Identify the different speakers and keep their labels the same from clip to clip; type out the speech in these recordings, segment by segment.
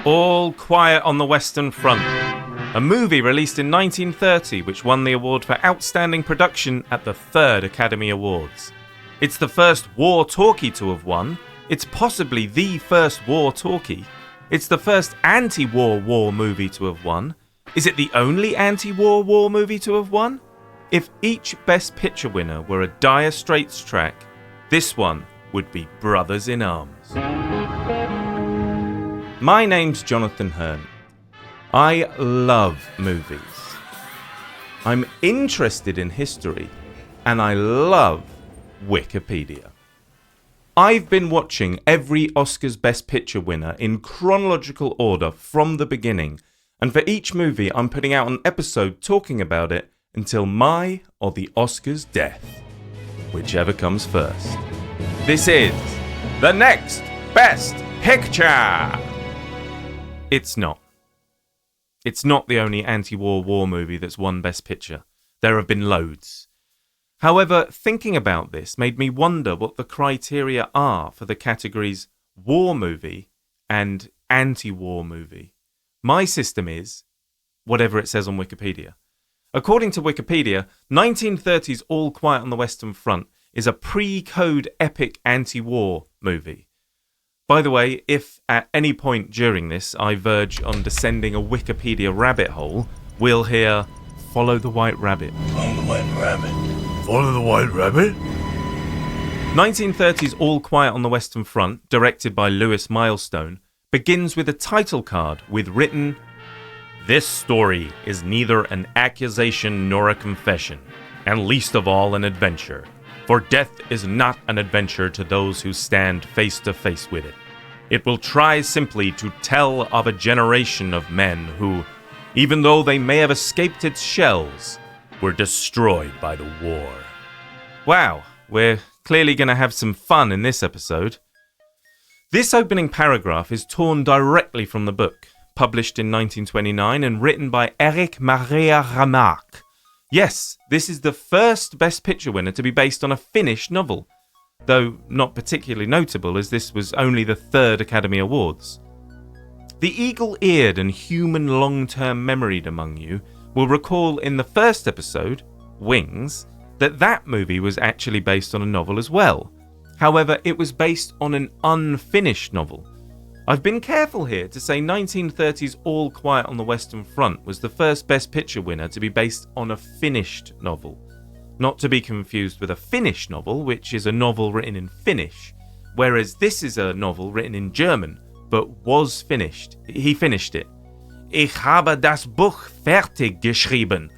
Speaker 1: All Quiet on the Western Front, a movie released in 1930 which won the award for Outstanding Production at the 3rd Academy Awards. It's the first war talkie to have won. It's possibly the first war talkie. It's the first anti-war war movie to have won. Is it the only anti-war war movie to have won? If each Best Picture winner were a Dire Straits track, this one would be Brothers in Arms. My name's Jonathan Hearn. I love movies. I'm interested in history, and I love Wikipedia. I've been watching every Oscars Best Picture winner in chronological order from the beginning, and for each movie I'm putting out an episode talking about it until my or the Oscars' death, whichever comes first. This is the next Best Picture! It's not. It's not the only anti-war war movie that's won Best Picture. There have been loads. However, thinking about this made me wonder what the criteria are for the categories war movie and anti-war movie. My system is whatever it says on Wikipedia. According to Wikipedia, 1930s All Quiet on the Western Front is a pre-code epic anti-war movie. By the way, if at any point during this I verge on descending a Wikipedia rabbit hole, we'll hear, "Follow the White Rabbit."
Speaker 2: Follow the White Rabbit. Follow the White Rabbit.
Speaker 1: 1930s All Quiet on the Western Front, directed by Lewis Milestone, begins with a title card with written, "This story is neither an accusation nor a confession, and least of all an adventure. For death is not an adventure to those who stand face to face with it. It will try simply to tell of a generation of men who, even though they may have escaped its shells, were destroyed by the war." Wow, we're clearly going to have some fun in this episode. This opening paragraph is torn directly from the book, published in 1929 and written by Éric Maria Remarque. Yes, this is the first Best Picture winner to be based on a Finnish novel, though not particularly notable as this was only the 3rd Academy Awards. The eagle-eared and human long-term memoried among you will recall in the first episode, Wings, that movie was actually based on a novel as well. However, it was based on an unfinished novel. I've been careful here to say 1930s All Quiet on the Western Front was the first Best Picture winner to be based on a finished novel. Not to be confused with a Finnish novel, which is a novel written in Finnish, whereas this is a novel written in German, but was finished. He finished it. Ich habe das Buch fertig geschrieben.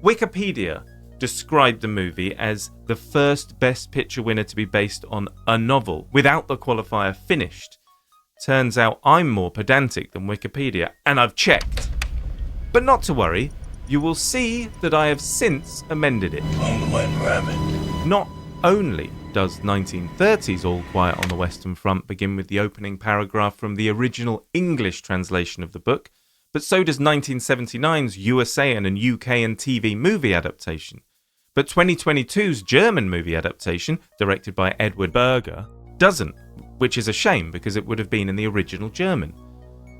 Speaker 1: Wikipedia described the movie as the first Best Picture winner to be based on a novel, without the qualifier finished. Turns out I'm more pedantic than Wikipedia, and I've checked. But not to worry, you will see that I have since amended it.
Speaker 2: Follow the White Rabbit.
Speaker 1: Not only does 1930s All Quiet on the Western Front begin with the opening paragraph from the original English translation of the book, but so does 1979's USA and UK and TV movie adaptation. But 2022's German movie adaptation, directed by Edward Berger, doesn't, which is a shame because it would have been in the original German.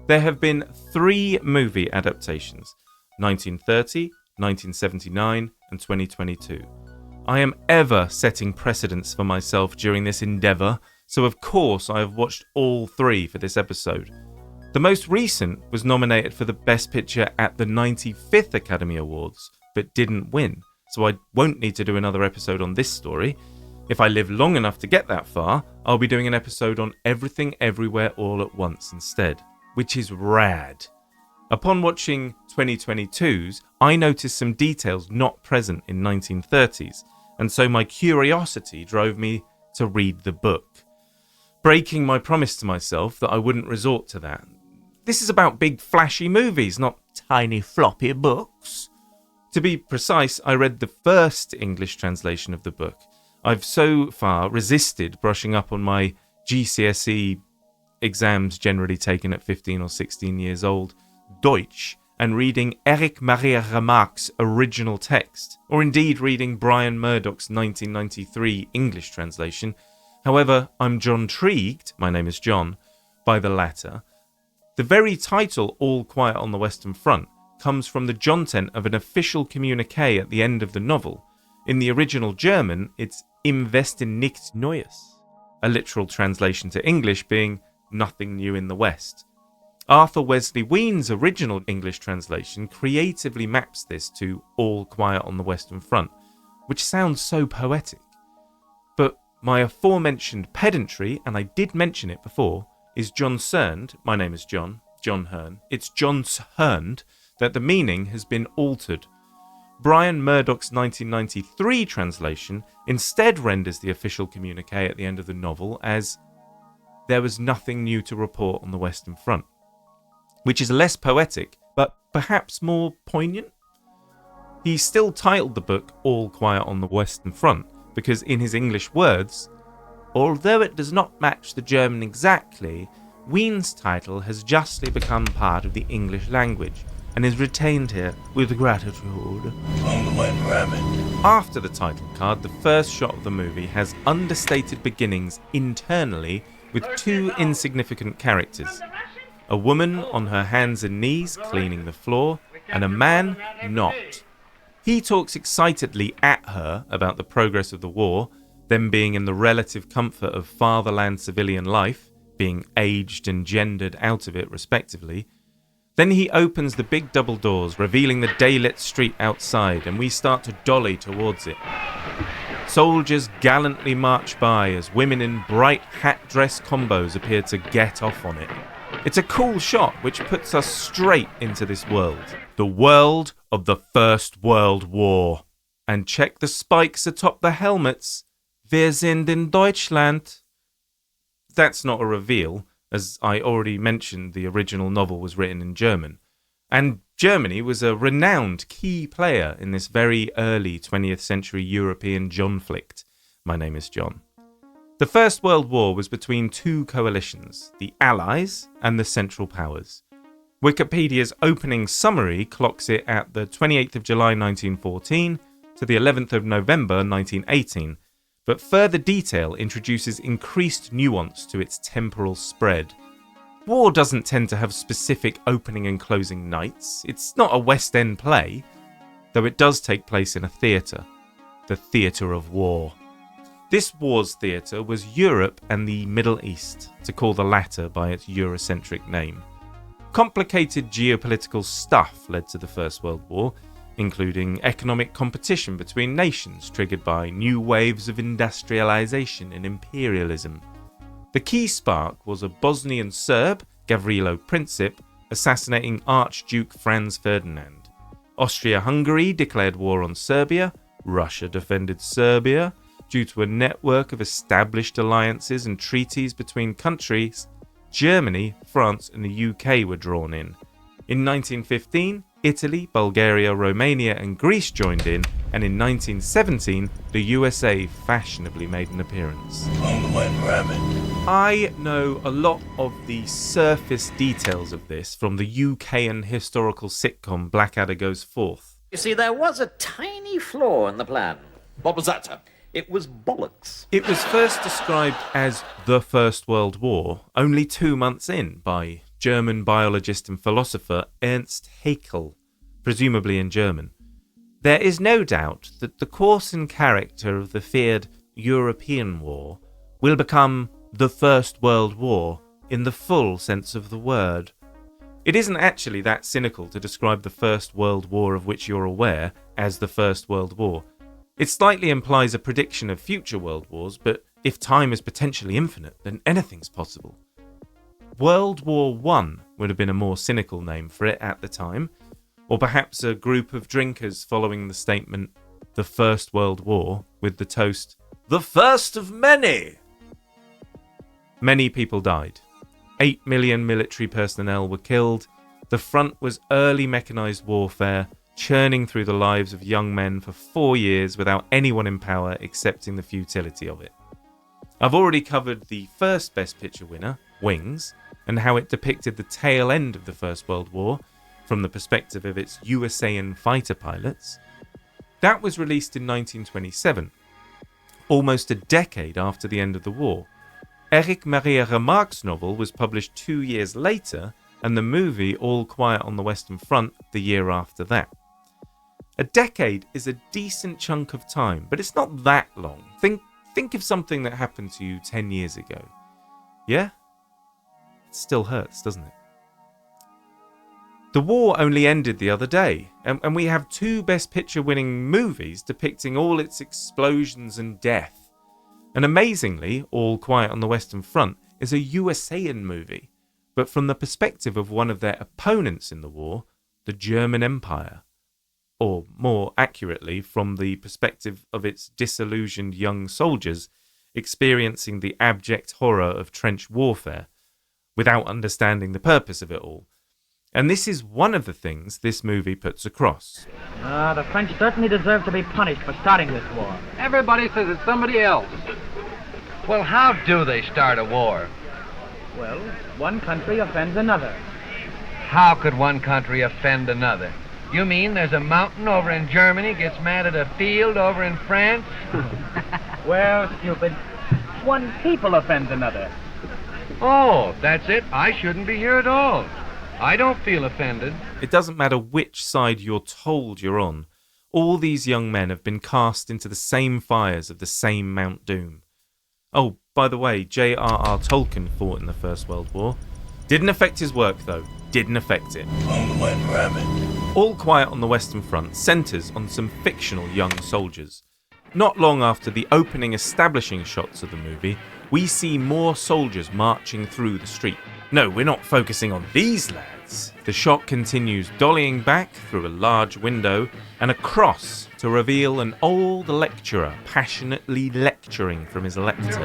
Speaker 1: There have been 3 movie adaptations, 1930, 1979 and 2022. I am ever setting precedents for myself during this endeavour, so of course I have watched all 3 for this episode. The most recent was nominated for the Best Picture at the 95th Academy Awards, but didn't win, so I won't need to do another episode on this story. If I live long enough to get that far, I'll be doing an episode on Everything Everywhere All at Once instead, which is rad. Upon watching 2022's, I noticed some details not present in 1930s, and so my curiosity drove me to read the book, breaking my promise to myself that I wouldn't resort to that. This is about big flashy movies, not tiny floppy books. To be precise, I read the first English translation of the book. I've so far resisted brushing up on my GCSE exams generally taken at 15 or 16 years old, Deutsch, and reading Éric Maria Remarque's original text, or indeed reading Brian Murdoch's 1993 English translation. However, I'm John-treagued, my name is John, by the latter. The very title, All Quiet on the Western Front, comes from the content of an official communiqué at the end of the novel. In the original German, it's Im Westen nichts Neues, a literal translation to English being nothing new in the West. Arthur Wesley Ween's original English translation creatively maps this to All Quiet on the Western Front, which sounds so poetic. But my aforementioned pedantry, and I did mention it before, is concerned, my name is John Hearn, it's concerned that the meaning has been altered. Brian Murdoch's 1993 translation instead renders the official communiqué at the end of the novel as there was nothing new to report on the Western Front, which is less poetic, but perhaps more poignant. He still titled the book All Quiet on the Western Front because in his English words, although it does not match the German exactly, Ween's title has justly become part of the English language and is retained here with gratitude.
Speaker 2: On the White Rabbit.
Speaker 1: After the title card, the first shot of the movie has understated beginnings internally with two insignificant characters. A woman on her hands and knees cleaning the floor, and a man not. He talks excitedly at her about the progress of the war, them being in the relative comfort of fatherland civilian life, being aged and gendered out of it respectively. Then he opens the big double doors, revealing the daylit street outside, and we start to dolly towards it. Soldiers gallantly march by as women in bright hat-dress combos appear to get off on it. It's a cool shot which puts us straight into this world. The world of the First World War. And check the spikes atop the helmets. Wir sind in Deutschland. That's not a reveal, as I already mentioned the original novel was written in German. And Germany was a renowned key player in this very early 20th century European conflict. My name is John. The First World War was between two coalitions, the Allies and the Central Powers. Wikipedia's opening summary clocks it at the 28th of July 1914 to the 11th of November 1918, but further detail introduces increased nuance to its temporal spread. War doesn't tend to have specific opening and closing nights. It's not a West End play, though it does take place in a theatre, the theatre of war. This war's theatre was Europe and the Middle East, to call the latter by its Eurocentric name. Complicated geopolitical stuff led to the First World War, including economic competition between nations triggered by new waves of industrialization and imperialism. The key spark was a Bosnian Serb, Gavrilo Princip, assassinating Archduke Franz Ferdinand. Austria-Hungary declared war on Serbia, Russia defended Serbia. Due to a network of established alliances and treaties between countries, Germany, France and the UK were drawn in. In 1915, Italy, Bulgaria, Romania and Greece joined in, and in 1917, the USA fashionably made an appearance.
Speaker 2: On the White Rabbit.
Speaker 1: I know a lot of the surface details of this from the UKan historical sitcom Blackadder Goes Forth.
Speaker 3: You see, there was a tiny flaw in the plan.
Speaker 4: What was that, sir?
Speaker 3: It was bollocks.
Speaker 1: It was first described as the First World War only 2 months in by German biologist and philosopher Ernst Haeckel, presumably in German. There is no doubt that the course and character of the feared European War will become the First World War in the full sense of the word. It isn't actually that cynical to describe the First World War of which you're aware as the First World War. It slightly implies a prediction of future world wars, but if time is potentially infinite, then anything's possible. World War I would have been a more cynical name for it at the time, or perhaps a group of drinkers following the statement, the First World War, with the toast, the first of many! Many people died. 8 million military personnel were killed. The front was early mechanized warfare, churning through the lives of young men for 4 years without anyone in power accepting the futility of it. I've already covered the first Best Picture winner, Wings, and how it depicted the tail end of the First World War from the perspective of its USAN fighter pilots. That was released in 1927, almost a decade after the end of the war. Erich Maria Remarque's novel was published 2 years later and the movie All Quiet on the Western Front the year after that. A decade is a decent chunk of time, but it's not that long. Think of something that happened to you 10 years ago. Yeah? It still hurts, doesn't it? The war only ended the other day, and we have 2 Best Picture winning movies depicting all its explosions and death. And amazingly, All Quiet on the Western Front is a USAan movie, but from the perspective of one of their opponents in the war, the German Empire. Or more accurately, from the perspective of its disillusioned young soldiers experiencing the abject horror of trench warfare without understanding the purpose of it all. And this is one of the things this movie puts across.
Speaker 4: The French certainly deserve to be punished for starting this war.
Speaker 5: Everybody says it's somebody else.
Speaker 6: Well, how do they start a war?
Speaker 4: Well, one country offends another.
Speaker 6: How could one country offend another? You mean there's a mountain over in Germany gets mad at a field over in France?
Speaker 4: Well, stupid, one people offends another.
Speaker 6: Oh, that's it. I shouldn't be here at all. I don't feel offended.
Speaker 1: It doesn't matter which side you're told you're on. All these young men have been cast into the same fires of the same Mount Doom. Oh, by the way, J.R.R. Tolkien fought in the First World War. Didn't affect his work, though. Didn't affect it.
Speaker 2: When ramen.
Speaker 1: All Quiet on the Western Front centres on some fictional young soldiers. Not long after the opening establishing shots of the movie, we see more soldiers marching through the street. No, we're not focusing on these lads. The shot continues dollying back through a large window and across to reveal an old lecturer passionately lecturing from his lectern.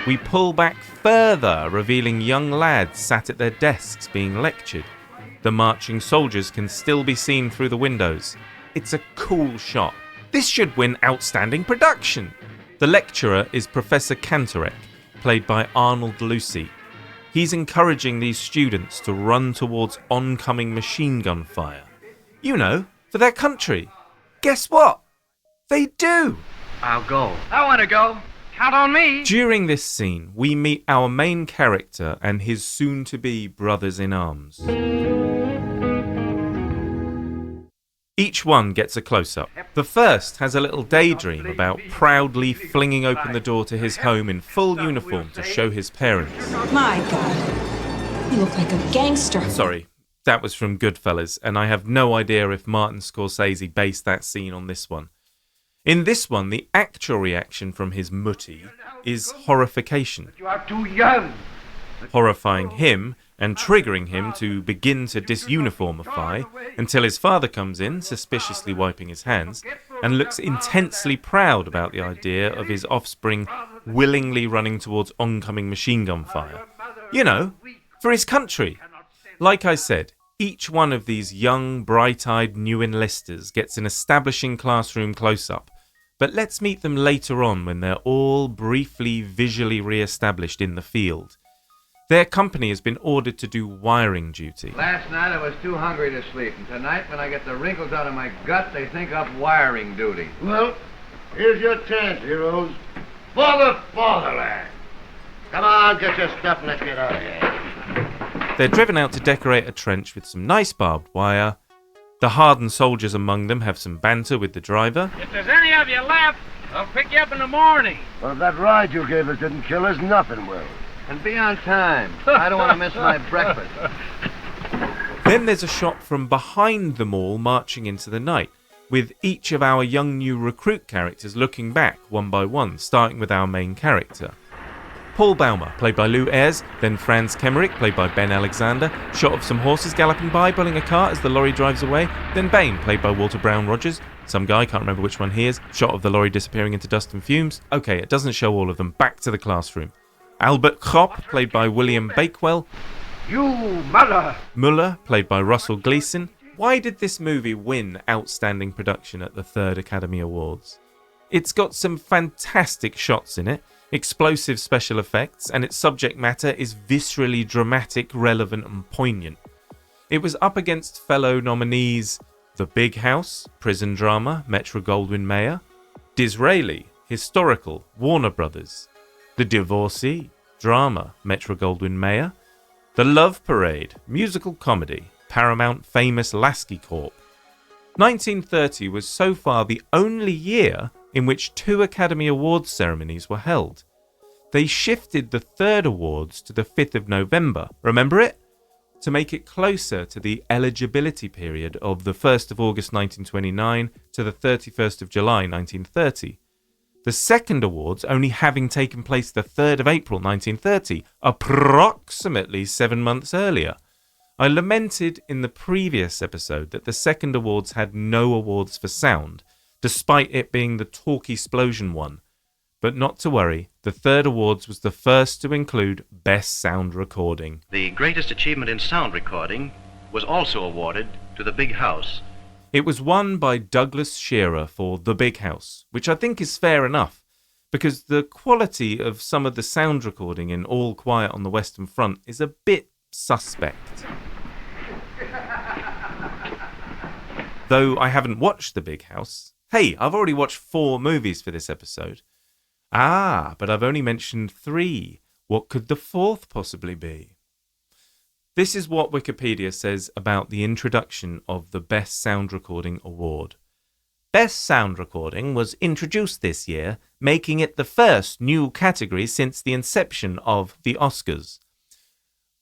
Speaker 1: We pull back further, revealing young lads sat at their desks being lectured. The marching soldiers can still be seen through the windows. It's a cool shot. This should win Outstanding Production. The lecturer is Professor Kantorek, played by Arnold Lucy. He's encouraging these students to run towards oncoming machine gun fire. You know, for their country. Guess what? They do!
Speaker 6: I'll go. I want to go. Count on me.
Speaker 1: During this scene, we meet our main character and his soon-to-be brothers-in-arms. Each one gets a close-up. The first has a little daydream about proudly flinging open the door to his home in full uniform to show his parents.
Speaker 7: My God, you look like a gangster.
Speaker 1: Sorry, that was from Goodfellas, and I have no idea if Martin Scorsese based that scene on this one. In this one, the actual reaction from his mutti is horrification.
Speaker 6: You are too young.
Speaker 1: Horrifying him and triggering him to begin to disuniformify until his father comes in, suspiciously wiping his hands, and looks intensely proud about the idea of his offspring willingly running towards oncoming machine gun fire. You know, for his country. Like I said, each one of these young, bright-eyed new enlisters gets an establishing classroom close-up, but let's meet them later on when they're all briefly visually re-established in the field. Their company has been ordered to do wiring duty.
Speaker 6: Last night I was too hungry to sleep, and tonight when I get the wrinkles out of my gut, they think up wiring duty.
Speaker 8: Well, here's your chance, heroes. For the fatherland. Come on, get your stuff and let's get out of here.
Speaker 1: They're driven out to decorate a trench with some nice barbed wire. The hardened soldiers among them have some banter with the driver.
Speaker 5: If there's any of you left, I'll pick you up in the morning.
Speaker 8: Well, if that ride you gave us didn't kill us, nothing will.
Speaker 6: And be on time. I don't want to miss my breakfast.
Speaker 1: Then there's a shot from behind them all marching into the night, with each of our young new recruit characters looking back one by one, starting with our main character. Paul Baumer, played by Lou Ayres, then Franz Kemmerich, played by Ben Alexander, shot of some horses galloping by, pulling a cart as the lorry drives away, then Bane, played by Walter Brown Rogers, some guy, can't remember which one he is, shot of the lorry disappearing into dust and fumes. Okay, it doesn't show all of them, back to the classroom. Albert Kropp, played by William Bakewell.
Speaker 8: You mother!
Speaker 1: Muller, played by Russell Gleason. Why did this movie win Outstanding Production at the 3rd Academy Awards? It's got some fantastic shots in it, explosive special effects, and its subject matter is viscerally dramatic, relevant and poignant. It was up against fellow nominees The Big House, prison drama, Metro-Goldwyn-Mayer, Disraeli, historical, Warner Brothers, The Divorcee, drama, Metro-Goldwyn-Mayer, The Love Parade, musical comedy, Paramount famous Lasky Corp. 1930 was so far the only year in which 2 Academy Awards ceremonies were held. They shifted the third awards to the 5th of November, remember it? To make it closer to the eligibility period of the 1st of August 1929 to the 31st of July 1930. The second awards only having taken place the 3rd of April 1930, approximately 7 months earlier. I lamented in the previous episode that the second awards had no awards for sound, despite it being the Talkie-splosion one. But not to worry, the third awards was the first to include Best Sound Recording.
Speaker 9: The greatest achievement in sound recording was also awarded to The Big House.
Speaker 1: It was won by Douglas Shearer for The Big House, which I think is fair enough, because the quality of some of the sound recording in All Quiet on the Western Front is a bit suspect. Though I haven't watched The Big House. Hey, I've already watched 4 movies for this episode. But I've only mentioned 3. What could the 4th possibly be? This is what Wikipedia says about the introduction of the Best Sound Recording Award. Best Sound Recording was introduced this year, making it the first new category since the inception of the Oscars.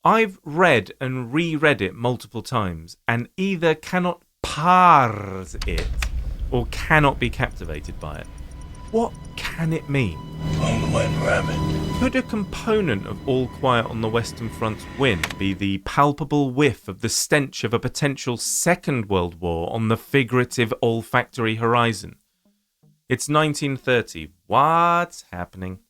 Speaker 1: I've read and reread it multiple times and either cannot parse it or cannot be captivated by it. What can it mean?
Speaker 2: Unwed rabbit.
Speaker 1: Could a component of All Quiet on the Western Front's win be the palpable whiff of the stench of a potential Second World War on the figurative olfactory horizon? It's 1930. What's happening?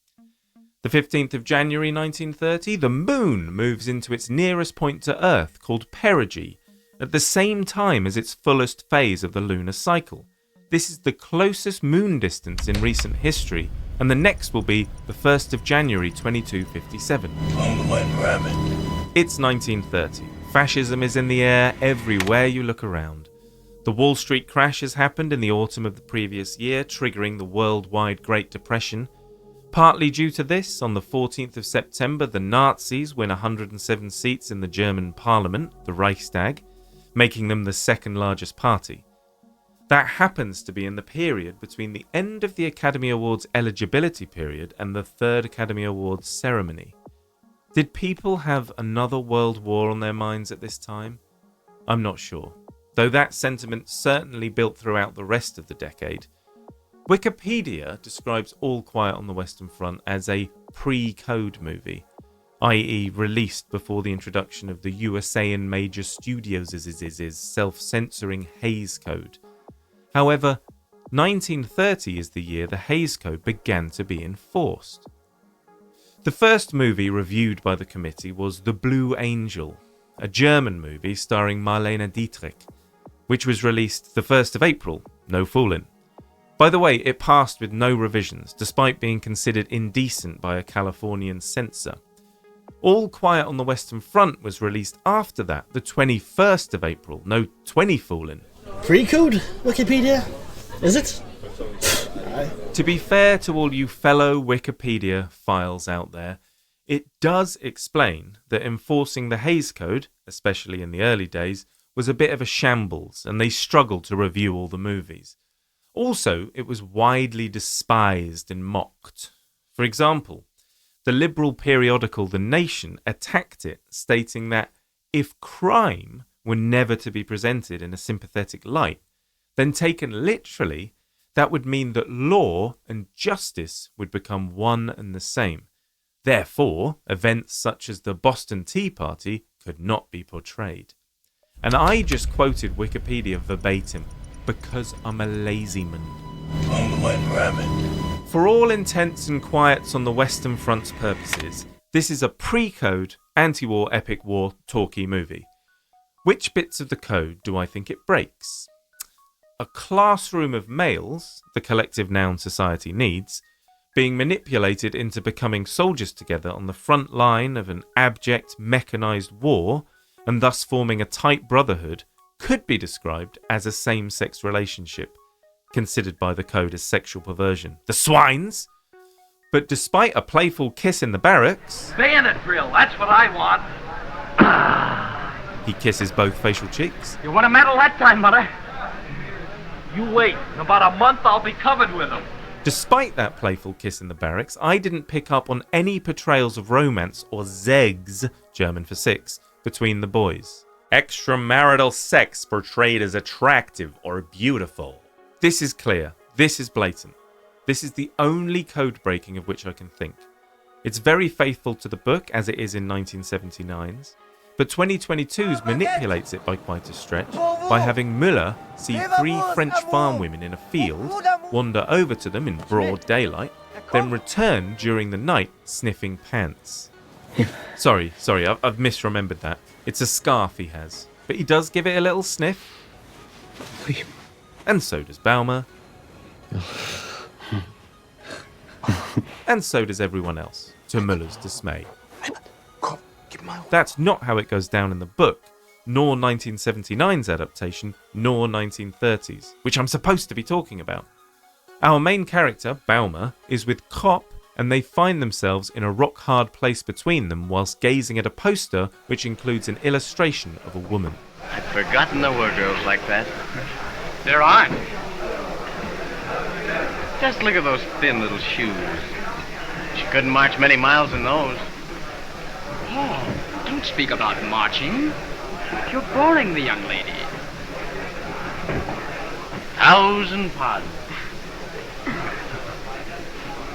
Speaker 1: The 15th of January 1930, the moon moves into its nearest point to Earth, called perigee, at the same time as its fullest phase of the lunar cycle. This is the closest moon distance in recent history, and the next will be the 1st of January 2257.
Speaker 2: Unwed rabbit.
Speaker 1: It's 1930. Fascism is in the air everywhere you look around. The Wall Street crash has happened in the autumn of the previous year, triggering the worldwide Great Depression. Partly due to this, on the 14th of September, the Nazis win 107 seats in the German parliament, the Reichstag, making them the second largest party. That happens to be in the period between the end of the Academy Awards eligibility period and the third Academy Awards ceremony. Did people have another world war on their minds at this time? I'm not sure, though that sentiment certainly built throughout the rest of the decade. Wikipedia describes All Quiet on the Western Front as a pre-code movie, i.e. released before the introduction of the USA and major studios' self-censoring Hays Code. However, 1930 is the year the Hays Code began to be enforced. The first movie reviewed by the committee was The Blue Angel, a German movie starring Marlene Dietrich, which was released the 1st of April, no fooling. By the way, it passed with no revisions, despite being considered indecent by a Californian censor. All Quiet on the Western Front was released after that, the 21st of April, no 20 fooling.
Speaker 10: Pre-code, Wikipedia? Is it?
Speaker 1: To be fair to all you fellow Wikipedia files out there, it does explain that enforcing the Hays Code, especially in the early days, was a bit of a shambles, and they struggled to review all the movies. Also, it was widely despised and mocked. For example, the liberal periodical The Nation attacked it, stating that if crime were never to be presented in a sympathetic light, then taken literally, that would mean that law and justice would become one and the same. Therefore, events such as the Boston Tea Party could not be portrayed. And I just quoted Wikipedia verbatim, because I'm a lazy man.
Speaker 2: Unwed rabbit.
Speaker 1: For all intents and quiets on the Western Front's purposes, this is a pre-code, anti-war epic war talkie movie. Which bits of the code do I think it breaks? A classroom of males, the collective noun society needs, being manipulated into becoming soldiers together on the front line of an abject, mechanized war, and thus forming a tight brotherhood, could be described as a same-sex relationship, considered by the code as sexual perversion. The swines! But despite a playful kiss in the barracks...
Speaker 5: Bayonet drill, that's what I want.
Speaker 1: He kisses both facial cheeks.
Speaker 4: You won a medal that time, Mother. You wait. In about a month, I'll be covered with them.
Speaker 1: Despite that playful kiss in the barracks, I didn't pick up on any portrayals of romance, or Sex, German for six, between the boys. Extramarital sex portrayed as attractive or beautiful. This is clear. This is blatant. This is the only code breaking of which I can think. It's very faithful to the book as it is in 1979's, but 2022's manipulates it by quite a stretch by having Müller see three French farm women in a field, wander over to them in broad daylight, then return during the night sniffing pants. Sorry, I've misremembered that. It's a scarf he has, but he does give it a little sniff. And so does Baumer. And so does everyone else, to Müller's dismay. That's not how it goes down in the book, nor 1979's adaptation, nor 1930's, which I'm supposed to be talking about. Our main character, Baumer, is with Kopp, and they find themselves in a rock-hard place between them whilst gazing at a poster which includes an illustration of a woman.
Speaker 9: I'd forgotten there were girls like that.
Speaker 5: There aren't.
Speaker 9: Just look at those thin little shoes. She couldn't march many miles in those.
Speaker 5: Oh, don't speak about marching. You're boring the young lady.
Speaker 9: 1,000 pardons.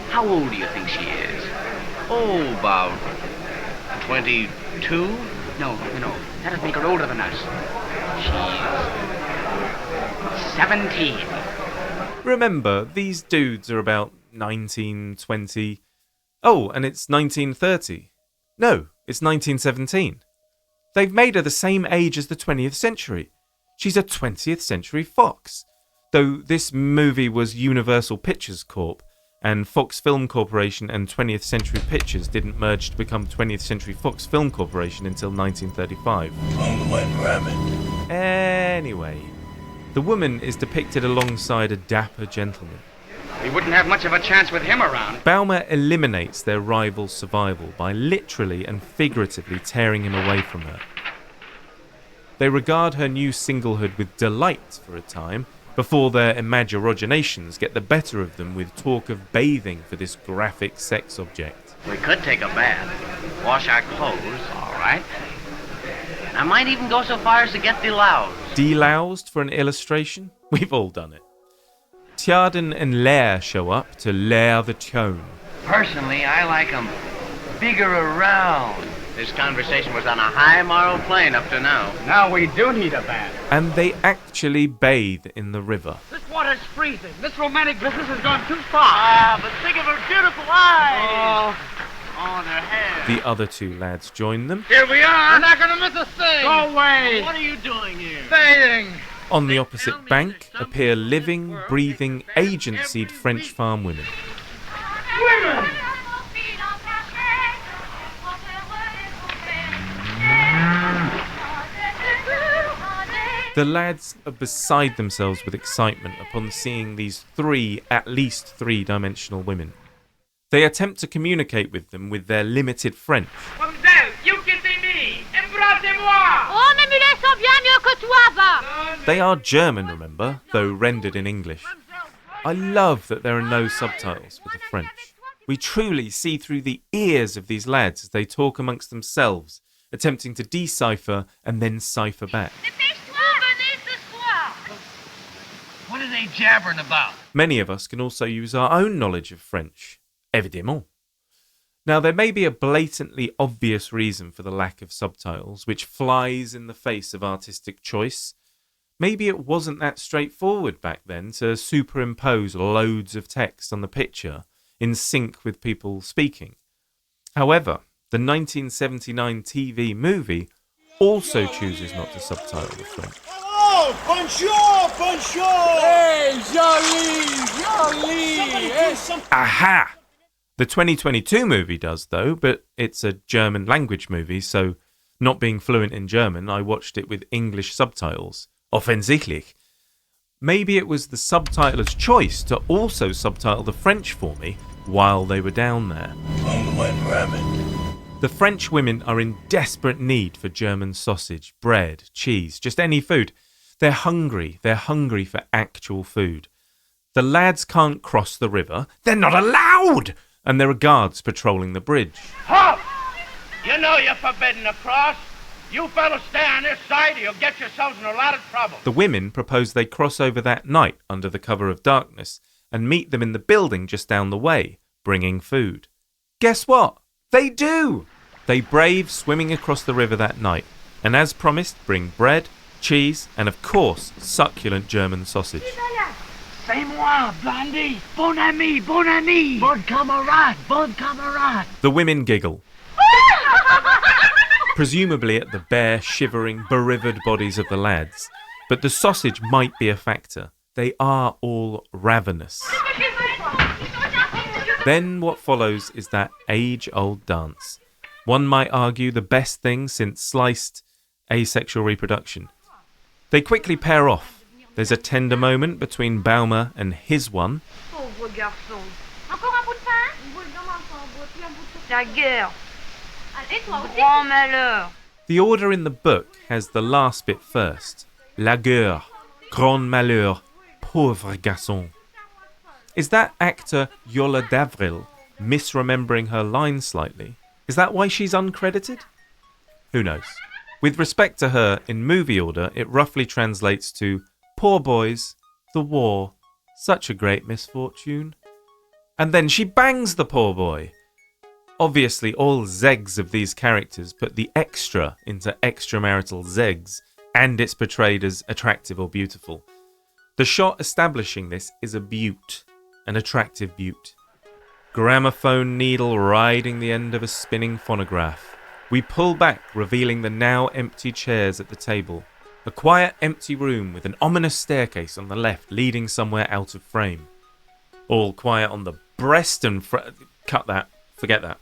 Speaker 5: How old do you think she is?
Speaker 9: Oh, about 22?
Speaker 5: No. That'd make her older than us. She's 17.
Speaker 1: Remember, these dudes are about 19, 20... Oh, and it's 1930. No, it's 1917. They've made her the same age as the 20th century. She's a 20th century fox. Though this movie was Universal Pictures Corp., and Fox Film Corporation and 20th Century Pictures didn't merge to become 20th Century Fox Film Corporation until 1935.
Speaker 2: White rabbit.
Speaker 1: Anyway, the woman is depicted alongside a dapper gentleman.
Speaker 5: We wouldn't have much of a chance with him around.
Speaker 1: Baumer eliminates their rival's survival by literally and figuratively tearing him away from her. They regard her new singlehood with delight for a time, before their imaginations get the better of them with talk of bathing for this graphic sex object.
Speaker 9: We could take a bath, wash our clothes, all right. I might even go so far as to get deloused.
Speaker 1: Deloused for an illustration? We've all done it. Tjaden and Lair show up to lair the tone.
Speaker 6: Personally, I like 'em bigger around.
Speaker 9: This conversation was on a high moral plane up to now.
Speaker 5: Now we do need a bath.
Speaker 1: And they actually bathe in the river.
Speaker 4: This water's freezing. This romantic business has gone too far.
Speaker 9: But think of her beautiful eyes. Oh, their hair.
Speaker 1: The other two lads join them.
Speaker 5: Here we are.
Speaker 4: You're not gonna miss a thing.
Speaker 5: Go away.
Speaker 9: What are you doing here?
Speaker 5: Bathing.
Speaker 1: On the opposite bank appear living, breathing, agencyed French farm women.
Speaker 5: Women.
Speaker 1: The lads are beside themselves with excitement upon seeing these at least three-dimensional women. They attempt to communicate with them with their limited French.
Speaker 5: Mademoiselle, you kissez-me. Embrassez-moi.
Speaker 7: Oh, mais me laissons bien mieux que toi, va!
Speaker 1: They are German, remember, though rendered in English. I love that there are no subtitles for the French. We truly see through the ears of these lads as they talk amongst themselves, attempting to decipher and then cipher back.
Speaker 6: What are they jabbering about?
Speaker 1: Many of us can also use our own knowledge of French, évidemment. Now, there may be a blatantly obvious reason for the lack of subtitles, which flies in the face of artistic choice. Maybe it wasn't that straightforward back then to superimpose loads of text on the picture in sync with people speaking. However, the 1979 TV movie also chooses not to subtitle the French.
Speaker 10: Oh, bonjour, bonjour! Hey, jolly!
Speaker 1: Aha! The 2022 movie does, though, but it's a German language movie, so not being fluent in German, I watched it with English subtitles. Offensichtlich. Maybe it was the subtitler's choice to also subtitle the French for me while they were down there.
Speaker 2: White rabbit.
Speaker 1: The French women are in desperate need for German sausage, bread, cheese, just any food. They're hungry for actual food. The lads can't cross the river. They're not allowed! And there are guards patrolling the bridge.
Speaker 8: Halt! You know you're forbidden to cross. You fellas stay on this side or you'll get yourselves in a lot of trouble.
Speaker 1: The women propose they cross over that night under the cover of darkness and meet them in the building just down the way, bringing food. Guess what? They do! They brave swimming across the river that night, and as promised, bring bread, cheese, and of course, succulent German sausage.
Speaker 10: C'est moi, Blondie. Bon ami, bon camarade.
Speaker 1: The women giggle. Presumably at the bare, shivering, bewithered bodies of the lads. But the sausage might be a factor. They are all ravenous. Then what follows is that age-old dance. One might argue the best thing since sliced asexual reproduction. They quickly pair off. There's a tender moment between Baumer and his one.
Speaker 11: Pauvre garçon. Encore un bout de pain? La guerre. Grand malheur.
Speaker 1: The order in the book has the last bit first. La guerre, grand malheur, pauvre garçon. Is that actor Yola Davril misremembering her line slightly? Is that why she's uncredited? Who knows? With respect to her, in movie order, it roughly translates to poor boys, the war, such a great misfortune. And then she bangs the poor boy. Obviously, all zegs of these characters put the extra into extramarital zegs, and it's portrayed as attractive or beautiful. The shot establishing this is a beaut, an attractive beaut. Gramophone needle riding the end of a spinning phonograph. We pull back, revealing the now empty chairs at the table. A quiet, empty room with an ominous staircase on the left leading somewhere out of frame. All quiet on the breast and cut that. Forget that.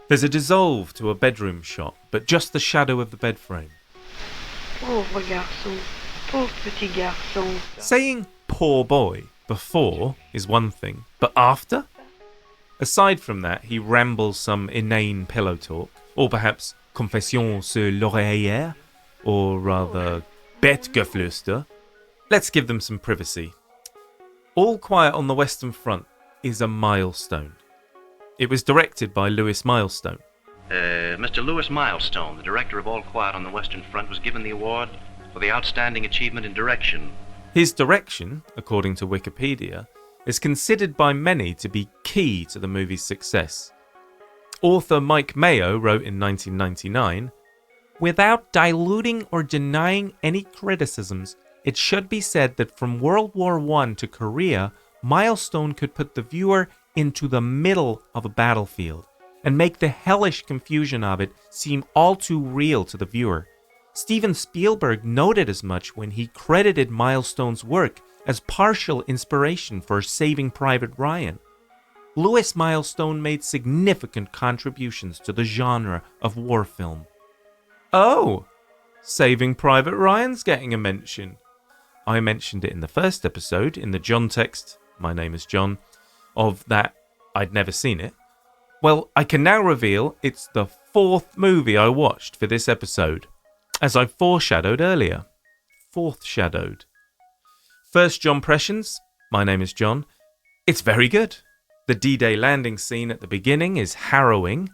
Speaker 1: There's a dissolve to a bedroom shot, but just the shadow of the bed frame.
Speaker 11: Pauvre garçon. Pauvre petit garçon.
Speaker 1: Saying poor boy before is one thing, but after? Aside from that, he rambles some inane pillow talk, or perhaps confession sur l'oreillère, or rather Bettgeflüster. Let's give them some privacy. All Quiet on the Western Front is a milestone. It was directed by Louis Milestone.
Speaker 9: Mr. Louis Milestone, the director of All Quiet on the Western Front, was given the award for the outstanding achievement in direction.
Speaker 1: His direction, according to Wikipedia, is considered by many to be key to the movie's success. Author Mike Mayo wrote in 1999, "Without diluting or denying any criticisms, it should be said that from World War I to Korea, Milestone could put the viewer into the middle of a battlefield and make the hellish confusion of it seem all too real to the viewer. Steven Spielberg noted as much when he credited Milestone's work as partial inspiration for Saving Private Ryan. Louis Milestone made significant contributions to the genre of war film." Oh, Saving Private Ryan's getting a mention. I mentioned it in the first episode, in the John text, my name is John, of that I'd never seen it. Well, I can now reveal it's the fourth movie I watched for this episode, as I foreshadowed earlier. Foreshadowed. First John impressions, my name is John. It's very good. The D-Day landing scene at the beginning is harrowing.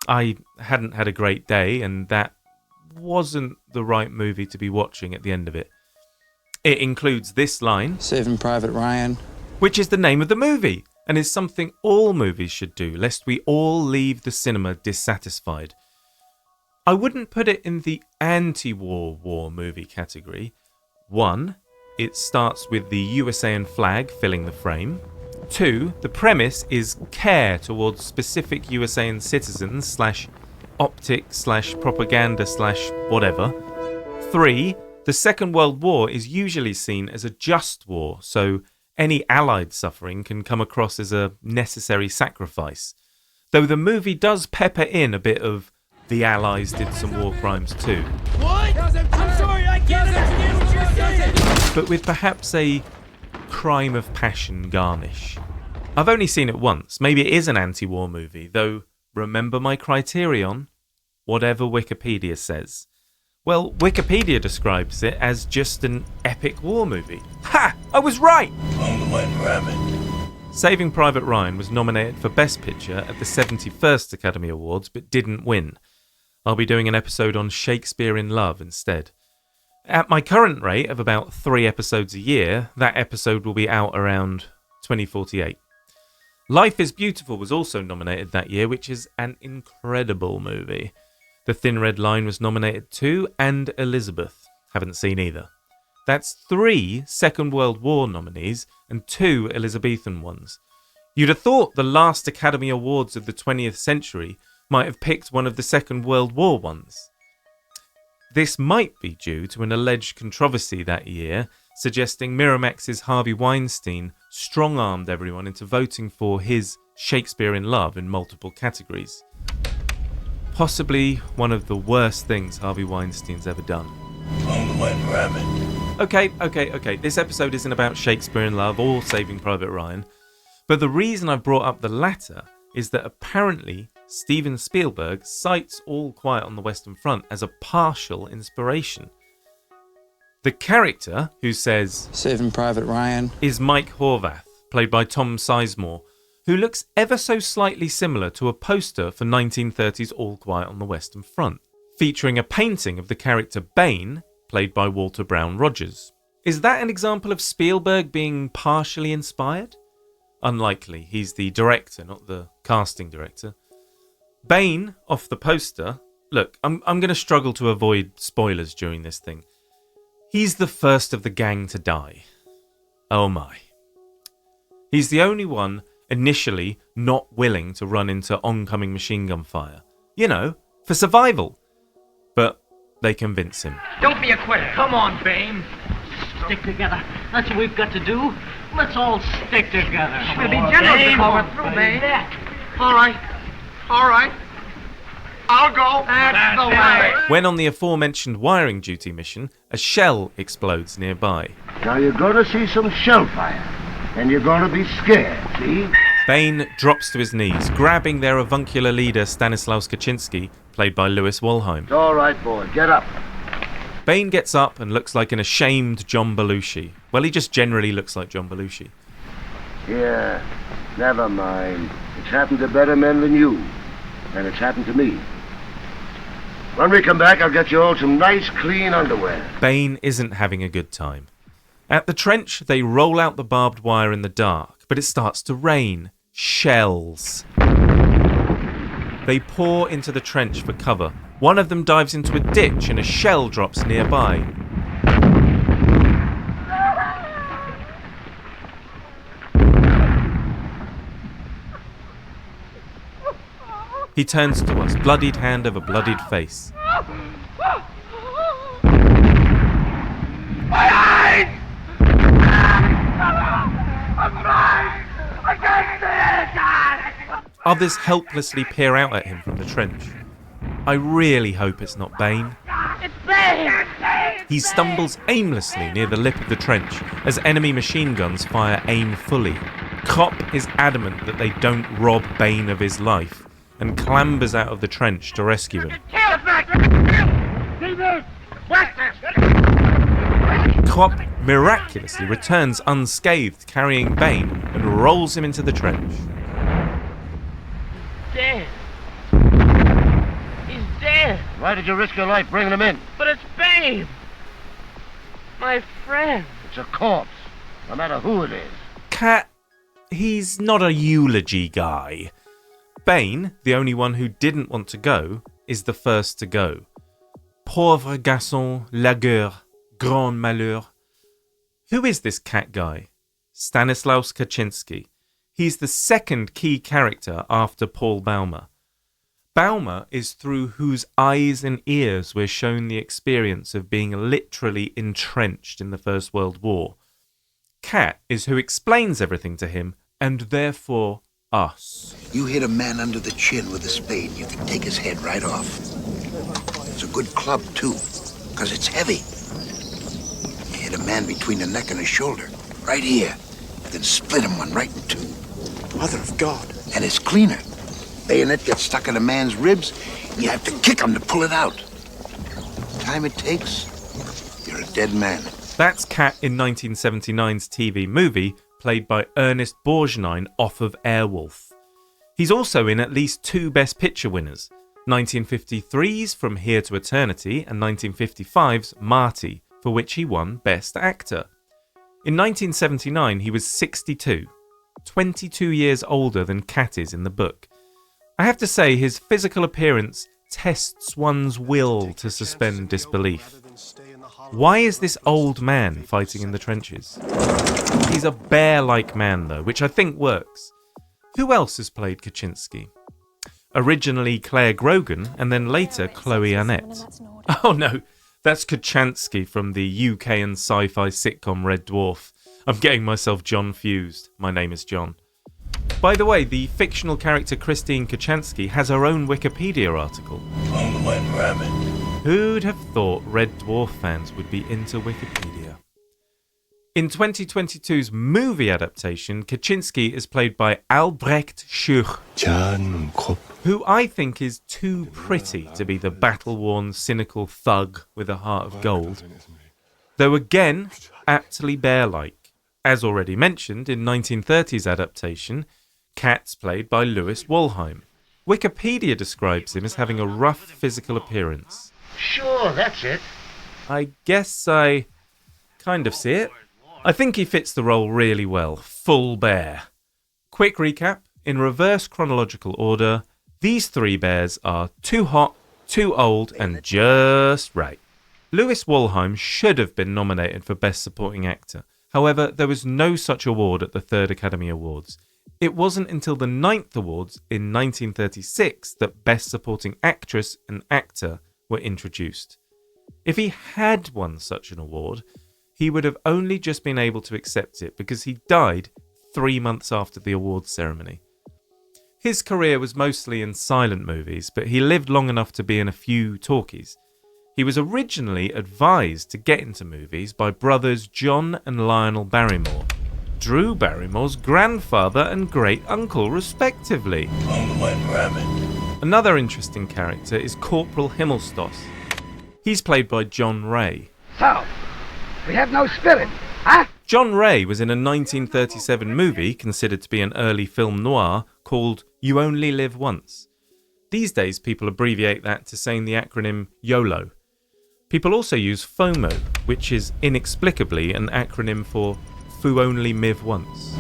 Speaker 1: I hadn't had a great day, and that wasn't the right movie to be watching at the end of it. It includes this line,
Speaker 12: Saving Private Ryan,
Speaker 1: which is the name of the movie, and is something all movies should do, lest we all leave the cinema dissatisfied. I wouldn't put it in the anti-war war movie category. 1, it starts with the USAN flag filling the frame. 2, the premise is care towards specific USAN citizens / optics / propaganda / whatever. 3, the Second World War is usually seen as a just war, so any Allied suffering can come across as a necessary sacrifice. Though the movie does pepper in a bit of the Allies did some war crimes too.
Speaker 10: What? I'm sorry, I can't understand what you're saying.
Speaker 1: But with perhaps a crime of passion garnish. I've only seen it once. Maybe it is an anti-war movie, though remember my criterion? Whatever Wikipedia says. Well, Wikipedia describes it as just an epic war movie. Ha! I was right!
Speaker 2: On went rabbit.
Speaker 1: Saving Private Ryan was nominated for Best Picture at the 71st Academy Awards, but didn't win. I'll be doing an episode on Shakespeare in Love instead. At my current rate of about 3 episodes a year, that episode will be out around 2048. Life is Beautiful was also nominated that year, which is an incredible movie. The Thin Red Line was nominated too, and Elizabeth. Haven't seen either. That's 3 Second World War nominees and 2 Elizabethan ones. You'd have thought the last Academy Awards of the 20th century might have picked one of the Second World War ones. This might be due to an alleged controversy that year suggesting Miramax's Harvey Weinstein strong-armed everyone into voting for his Shakespeare in Love in multiple categories. Possibly one of the worst things Harvey Weinstein's ever done.
Speaker 2: On went rabbit.
Speaker 1: Okay. This episode isn't about Shakespeare in Love or Saving Private Ryan, but the reason I've brought up the latter is that apparently Steven Spielberg cites All Quiet on the Western Front as a partial inspiration. The character who says
Speaker 12: Saving Private Ryan
Speaker 1: is Mike Horvath, played by Tom Sizemore, who looks ever so slightly similar to a poster for 1930s All Quiet on the Western Front, featuring a painting of the character Bane, played by Walter Brown Rogers. Is that an example of Spielberg being partially inspired? Unlikely, he's the director, not the casting director. Bane, off the poster... Look, I'm going to struggle to avoid spoilers during this thing. He's the first of the gang to die. Oh my. He's the only one initially not willing to run into oncoming machine gun fire. You know, for survival. But they convince him.
Speaker 4: Don't be a quitter. Come on, Bane. Stick together. That's what we've got to do. Let's all stick together. We'll be generous before we're through, Bane.
Speaker 8: All right. I'll go.
Speaker 4: That's the way.
Speaker 1: When on the aforementioned wiring duty mission, a shell explodes nearby.
Speaker 8: Now you're going to see some shell fire. And you're going to be scared, see?
Speaker 1: Bane drops to his knees, grabbing their avuncular leader Stanislaus Kaczynski, played by Louis Walheim.
Speaker 8: It's all right, boy. Get up.
Speaker 1: Bane gets up and looks like an ashamed John Belushi. Well, he just generally looks like John Belushi.
Speaker 8: Yeah, never mind. It's happened to better men than you. And it's happened to me. When we come back, I'll get you all some nice, clean underwear.
Speaker 1: Bane isn't having a good time. At the trench, they roll out the barbed wire in the dark, but it starts to rain. Shells. They pour into the trench for cover. One of them dives into a ditch and a shell drops nearby. He turns to us, bloodied hand over bloodied face.
Speaker 10: My eyes! I'm blind! I can't see it!
Speaker 1: Others helplessly peer out at him from the trench. I really hope it's not Bane.
Speaker 10: It's Bane!
Speaker 1: He stumbles aimlessly near the lip of the trench as enemy machine guns fire aim fully. Cop is adamant that they don't rob Bane of his life and clambers out of the trench to rescue him. Cop miraculously returns unscathed, carrying Bane, and rolls him into the trench.
Speaker 10: Dead. He's dead.
Speaker 8: Why did you risk your life bringing him in?
Speaker 10: But it's Bane. My friend.
Speaker 8: It's a corpse, no matter who it is.
Speaker 1: Cat, he's not a eulogy guy. Bane, the only one who didn't want to go, is the first to go. Pauvre garçon, la guerre, grand malheur. Who is this cat guy? Stanislaus Kaczynski. He's the second key character after Paul Baumer. Baumer is through whose eyes and ears we're shown the experience of being literally entrenched in the First World War. Cat is who explains everything to him, and therefore us.
Speaker 13: You hit a man under the chin with a spade, you can take his head right off. It's a good club, too, because it's heavy. You hit a man between the neck and the shoulder, right here, then split him one right in two.
Speaker 12: Mother of God.
Speaker 13: And it's cleaner. bayonet gets stuck in a man's ribs, you have to kick him to pull it out. The time it takes, you're a dead man.
Speaker 1: That's Cat in 1979's TV movie, played by Ernest Borgnine off of Airwolf. He's also in at least 2 Best Picture winners, 1953's From Here to Eternity and 1955's Marty, for which he won Best Actor. In 1979, he was 62, 22 years older than Cat is in the book. I have to say, his physical appearance tests one's will to suspend disbelief. Why is this old man fighting in the trenches? He's a bear-like man, though, which I think works. Who else has played Kaczynski? Originally Claire Grogan, and then later Chloe Annett. Oh no, that's Kaczynski from the UK and sci-fi sitcom Red Dwarf. I'm getting myself John fused. My name is John. By the way, the fictional character Christine Kaczynski has her own Wikipedia article. Who'd have thought Red Dwarf fans would be into Wikipedia? In 2022's movie adaptation, Kaczynski is played by Albrecht Schuch, who I think is too pretty to be the battle-worn, cynical thug with a heart of gold. Though again, aptly bear-like. As already mentioned, in 1930's adaptation, Cat's played by Louis Walheim. Wikipedia describes him as having a rough physical appearance.
Speaker 8: Sure, that's it.
Speaker 1: I guess I kind of see it. I think he fits the role really well. Full bear. Quick recap. In reverse chronological order, these 3 bears are too hot, too old, and just right. Louis Walheim should have been nominated for Best Supporting Actor. However, there was no such award at the 3rd Academy Awards. It wasn't until the 9th Awards in 1936 that Best Supporting Actress and Actor were introduced. If he had won such an award, he would have only just been able to accept it because he died 3 months after the awards ceremony. His career was mostly in silent movies, but he lived long enough to be in a few talkies. He was originally advised to get into movies by brothers John and Lionel Barrymore, Drew Barrymore's grandfather and great-uncle respectively. Another interesting character is Corporal Himmelstoss. He's played by John Ray.
Speaker 10: So, we have no spirit, huh?
Speaker 1: John Ray was in a 1937 movie considered to be an early film noir called You Only Live Once. These days people abbreviate that to saying the acronym YOLO. People also use FOMO, which is inexplicably an acronym for Fu Only Miv Once.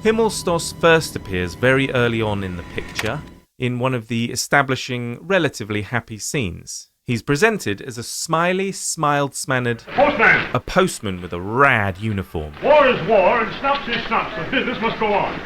Speaker 1: Himmelstoss first appears very early on in the picture, in one of the establishing, relatively happy scenes. He's presented as a smiley, smiled-smannered
Speaker 12: Postman!
Speaker 1: A postman with a rad uniform.
Speaker 12: War is war, and snuff's is snuff, so business must go on.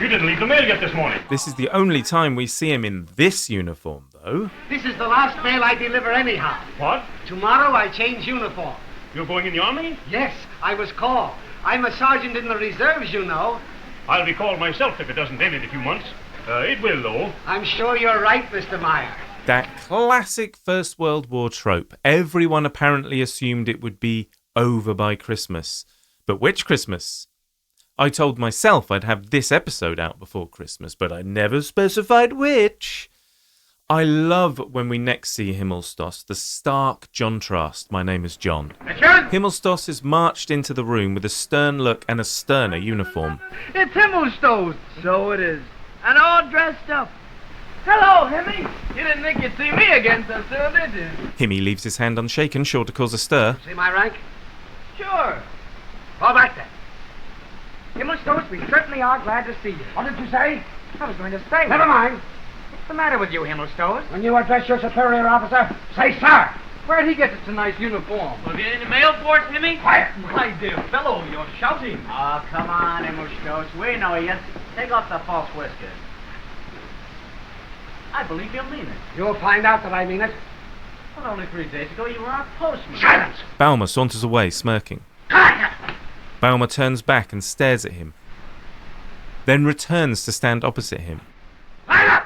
Speaker 12: You didn't leave the mail yet this morning.
Speaker 1: This is the only time we see him in this uniform, though.
Speaker 10: This is the last mail I deliver anyhow.
Speaker 12: What?
Speaker 10: Tomorrow I change uniform.
Speaker 12: You're going in the army?
Speaker 10: Yes, I was called. I'm a sergeant in the reserves, you know.
Speaker 12: I'll be called myself if it doesn't end in a few months. It will, though.
Speaker 10: I'm sure you're right, Mr. Meyer.
Speaker 1: That classic First World War trope. Everyone apparently assumed it would be over by Christmas. But which Christmas? I told myself I'd have this episode out before Christmas, but I never specified which. I love when we next see Himmelstoss, the stark contrast. My name is John. Himmelstoss is marched into the room with a stern look and a sterner uniform.
Speaker 10: It's Himmelstoss. So it is. And all dressed up. Hello, Himmy. You didn't think you'd see me again so soon, did you?
Speaker 1: Himmy leaves his hand unshaken, sure to cause a stir.
Speaker 10: See my rank? Sure. Fall back then. Himmelstoss, we certainly are glad to see you. What did you say? I was going to say... Never mind. What's the matter with you, Himmelstoss? When you address your superior officer, say sir. Where'd he get such a nice uniform?
Speaker 4: Was he in the mail force, Himmy?
Speaker 10: Quiet.
Speaker 4: My dear fellow, you're shouting.
Speaker 14: Oh, come on, Himmelstoss. We know you. Take off the false whiskers. I believe you mean it.
Speaker 10: You'll find out that I mean it.
Speaker 14: But only 3 days ago you were our postman.
Speaker 10: Silence!
Speaker 1: Baumer saunters away, smirking. Baumer turns back and stares at him, then returns to stand opposite him.
Speaker 10: Line up!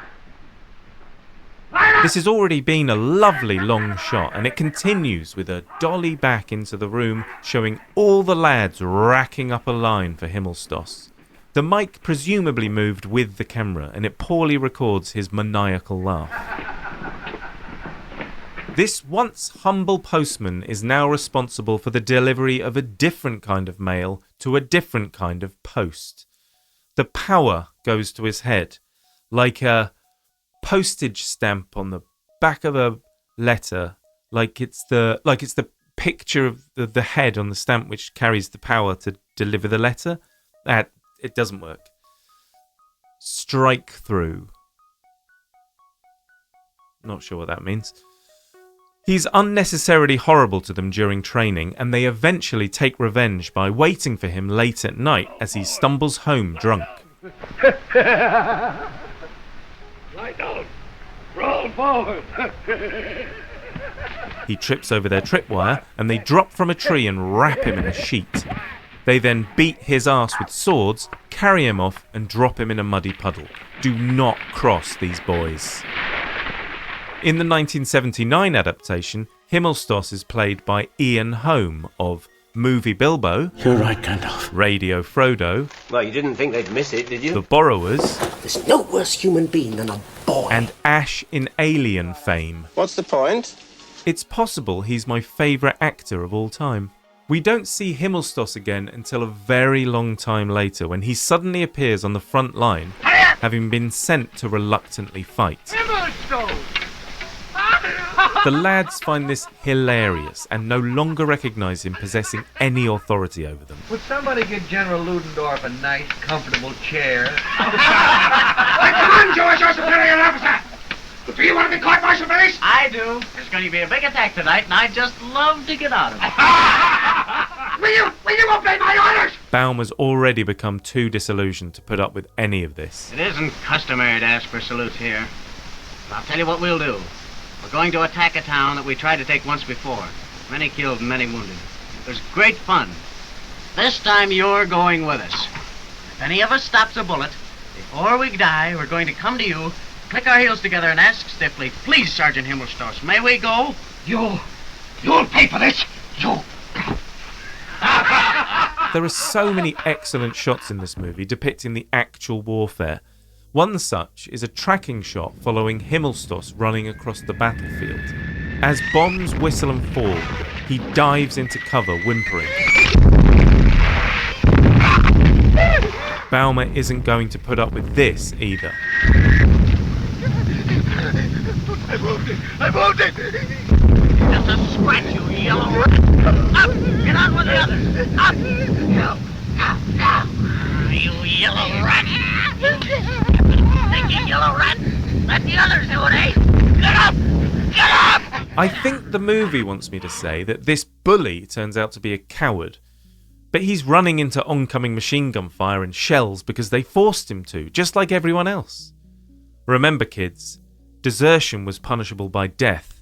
Speaker 10: Line up!
Speaker 1: This has already been a lovely long shot, and it continues with a dolly back into the room, showing all the lads racking up a line for Himmelstoss. The mic presumably moved with the camera, and it poorly records his maniacal laugh. This once humble postman is now responsible for the delivery of a different kind of mail to a different kind of post. The power goes to his head, like a postage stamp on the back of a letter, like it's the picture of the head on the stamp which carries the power to deliver the letter. That it doesn't work. Strike through. Not sure what that means. He's unnecessarily horrible to them during training, and they eventually take revenge by waiting for him late at night as he stumbles home drunk.
Speaker 8: Lie down. Roll forward.
Speaker 1: He trips over their tripwire, and they drop from a tree and wrap him in a sheet. They then beat his ass with swords, carry him off, and drop him in a muddy puddle. Do not cross these boys. In the 1979 adaptation, Himmelstoss is played by Ian Holm of Movie Bilbo.
Speaker 2: You're right, Gandalf.
Speaker 1: Radio Frodo.
Speaker 15: Well, you didn't think they'd miss it, did you?
Speaker 1: The Borrowers.
Speaker 2: There's no worse human being than a boy.
Speaker 1: And Ash in Alien fame.
Speaker 15: What's the point?
Speaker 1: It's possible he's my favourite actor of all time. We don't see Himmelstoss again until a very long time later, when he suddenly appears on the front line, having been sent to reluctantly fight. The lads find this hilarious and no longer recognise him possessing any authority over them.
Speaker 6: Would somebody give General Ludendorff a nice, comfortable chair?
Speaker 10: Come on, George, your superior officer! Do you want to be court-martial for this?
Speaker 14: I do. There's going to be a big attack tonight, and I'd just love to get out of it.
Speaker 10: Will you obey my orders?
Speaker 1: Baum has already become too disillusioned to put up with any of this.
Speaker 14: It isn't customary to ask for salutes here. But I'll tell you what we'll do. We're going to attack a town that we tried to take once before. Many killed and many wounded. It was great fun. This time you're going with us. If any of us stops a bullet, before we die, we're going to come to you, click our heels together and ask stiffly, "Please, Sergeant Himmelstoss, may we go?"
Speaker 10: You'll pay for this. You.
Speaker 1: There are so many excellent shots in this movie depicting the actual warfare. One such is a tracking shot following Himmelstoss running across the battlefield. As bombs whistle and fall, he dives into cover whimpering. Baumer isn't going to put up with this either.
Speaker 10: I moved it!
Speaker 4: Just a scratch, you yellow rat! Up! Get on with the others! Up! You yellow rat! Thinking yellow rat? Let the others do it, eh? Get up! Get up!
Speaker 1: I think the movie wants me to say that this bully turns out to be a coward, but he's running into oncoming machine gun fire and shells because they forced him to, just like everyone else. Remember, kids, desertion was punishable by death,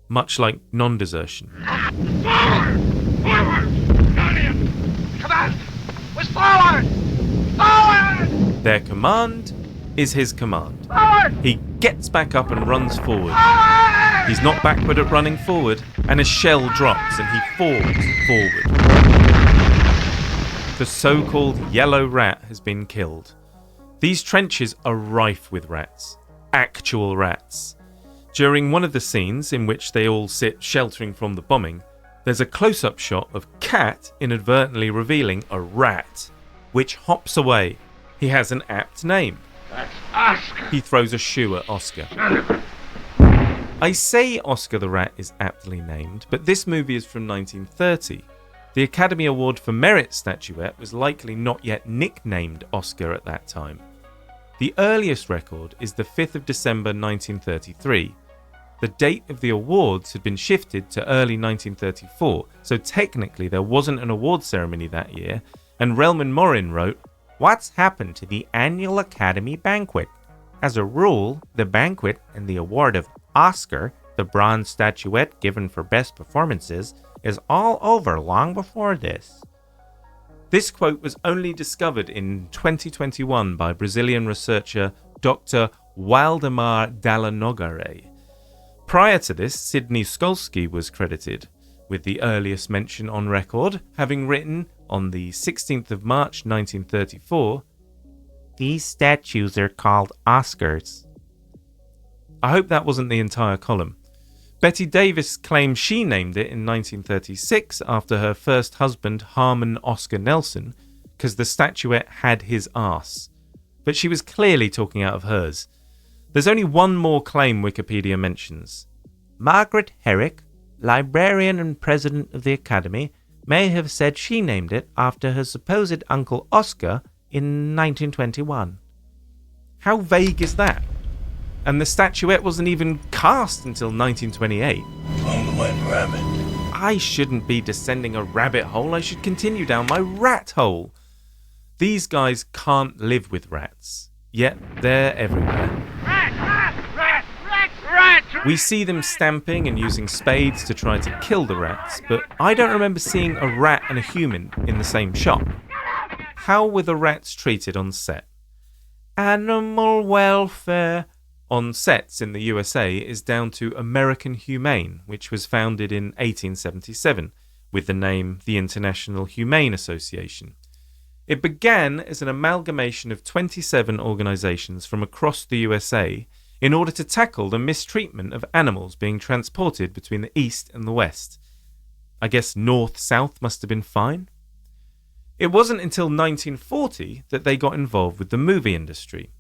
Speaker 1: much like non-desertion.
Speaker 10: Forward! Forward! Down here! Command! Was forward! Forward!
Speaker 1: Their command is his command.
Speaker 10: Forward!
Speaker 1: He gets back up and runs forward.
Speaker 10: Forward!
Speaker 1: He's not backward at running forward, and a shell drops and he falls forward. The so-called yellow rat has been killed. These trenches are rife with rats. Actual rats. During one of the scenes in which they all sit sheltering from the bombing, there's a close-up shot of Cat inadvertently revealing a rat, which hops away. He has an apt name.
Speaker 10: That's Oscar.
Speaker 1: He throws a shoe at Oscar. I say Oscar the Rat is aptly named, but this movie is from 1930. The Academy Award for Merit statuette was likely not yet nicknamed Oscar at that time. The earliest record is the 5th of December 1933. The date of the awards had been shifted to early 1934, so technically there wasn't an award ceremony that year, and Relman Morin wrote, "What's happened to the annual Academy banquet? As a rule, the banquet and the award of Oscar, the bronze statuette given for best performances, is all over long before this." This quote was only discovered in 2021 by Brazilian researcher Dr. Waldemar Dallanogare. Prior to this, Sidney Skolsky was credited, with the earliest mention on record having written on the 16th of March 1934, "These statues are called Oscars." I hope that wasn't the entire column. Betty Davis claims she named it in 1936 after her first husband, Harmon Oscar Nelson, because the statuette had his arse. But she was clearly talking out of hers. There's only one more claim Wikipedia mentions. Margaret Herrick, librarian and president of the Academy, may have said she named it after her supposed uncle Oscar in 1921. How vague is that? And the statuette wasn't even cast until 1928.
Speaker 16: White rabbit.
Speaker 1: I shouldn't be descending a rabbit hole, I should continue down my rat hole. These guys can't live with rats, yet they're everywhere. We see them stamping and using spades to try to kill the rats, but I don't remember seeing a rat and a human in the same shop. How were the rats treated on set? Animal welfare on sets in the USA is down to American Humane, which was founded in 1877 with the name the International Humane Association. It began as an amalgamation of 27 organisations from across the USA in order to tackle the mistreatment of animals being transported between the East and the West. I guess North-South must have been fine. It wasn't until 1940 that they got involved with the movie industry.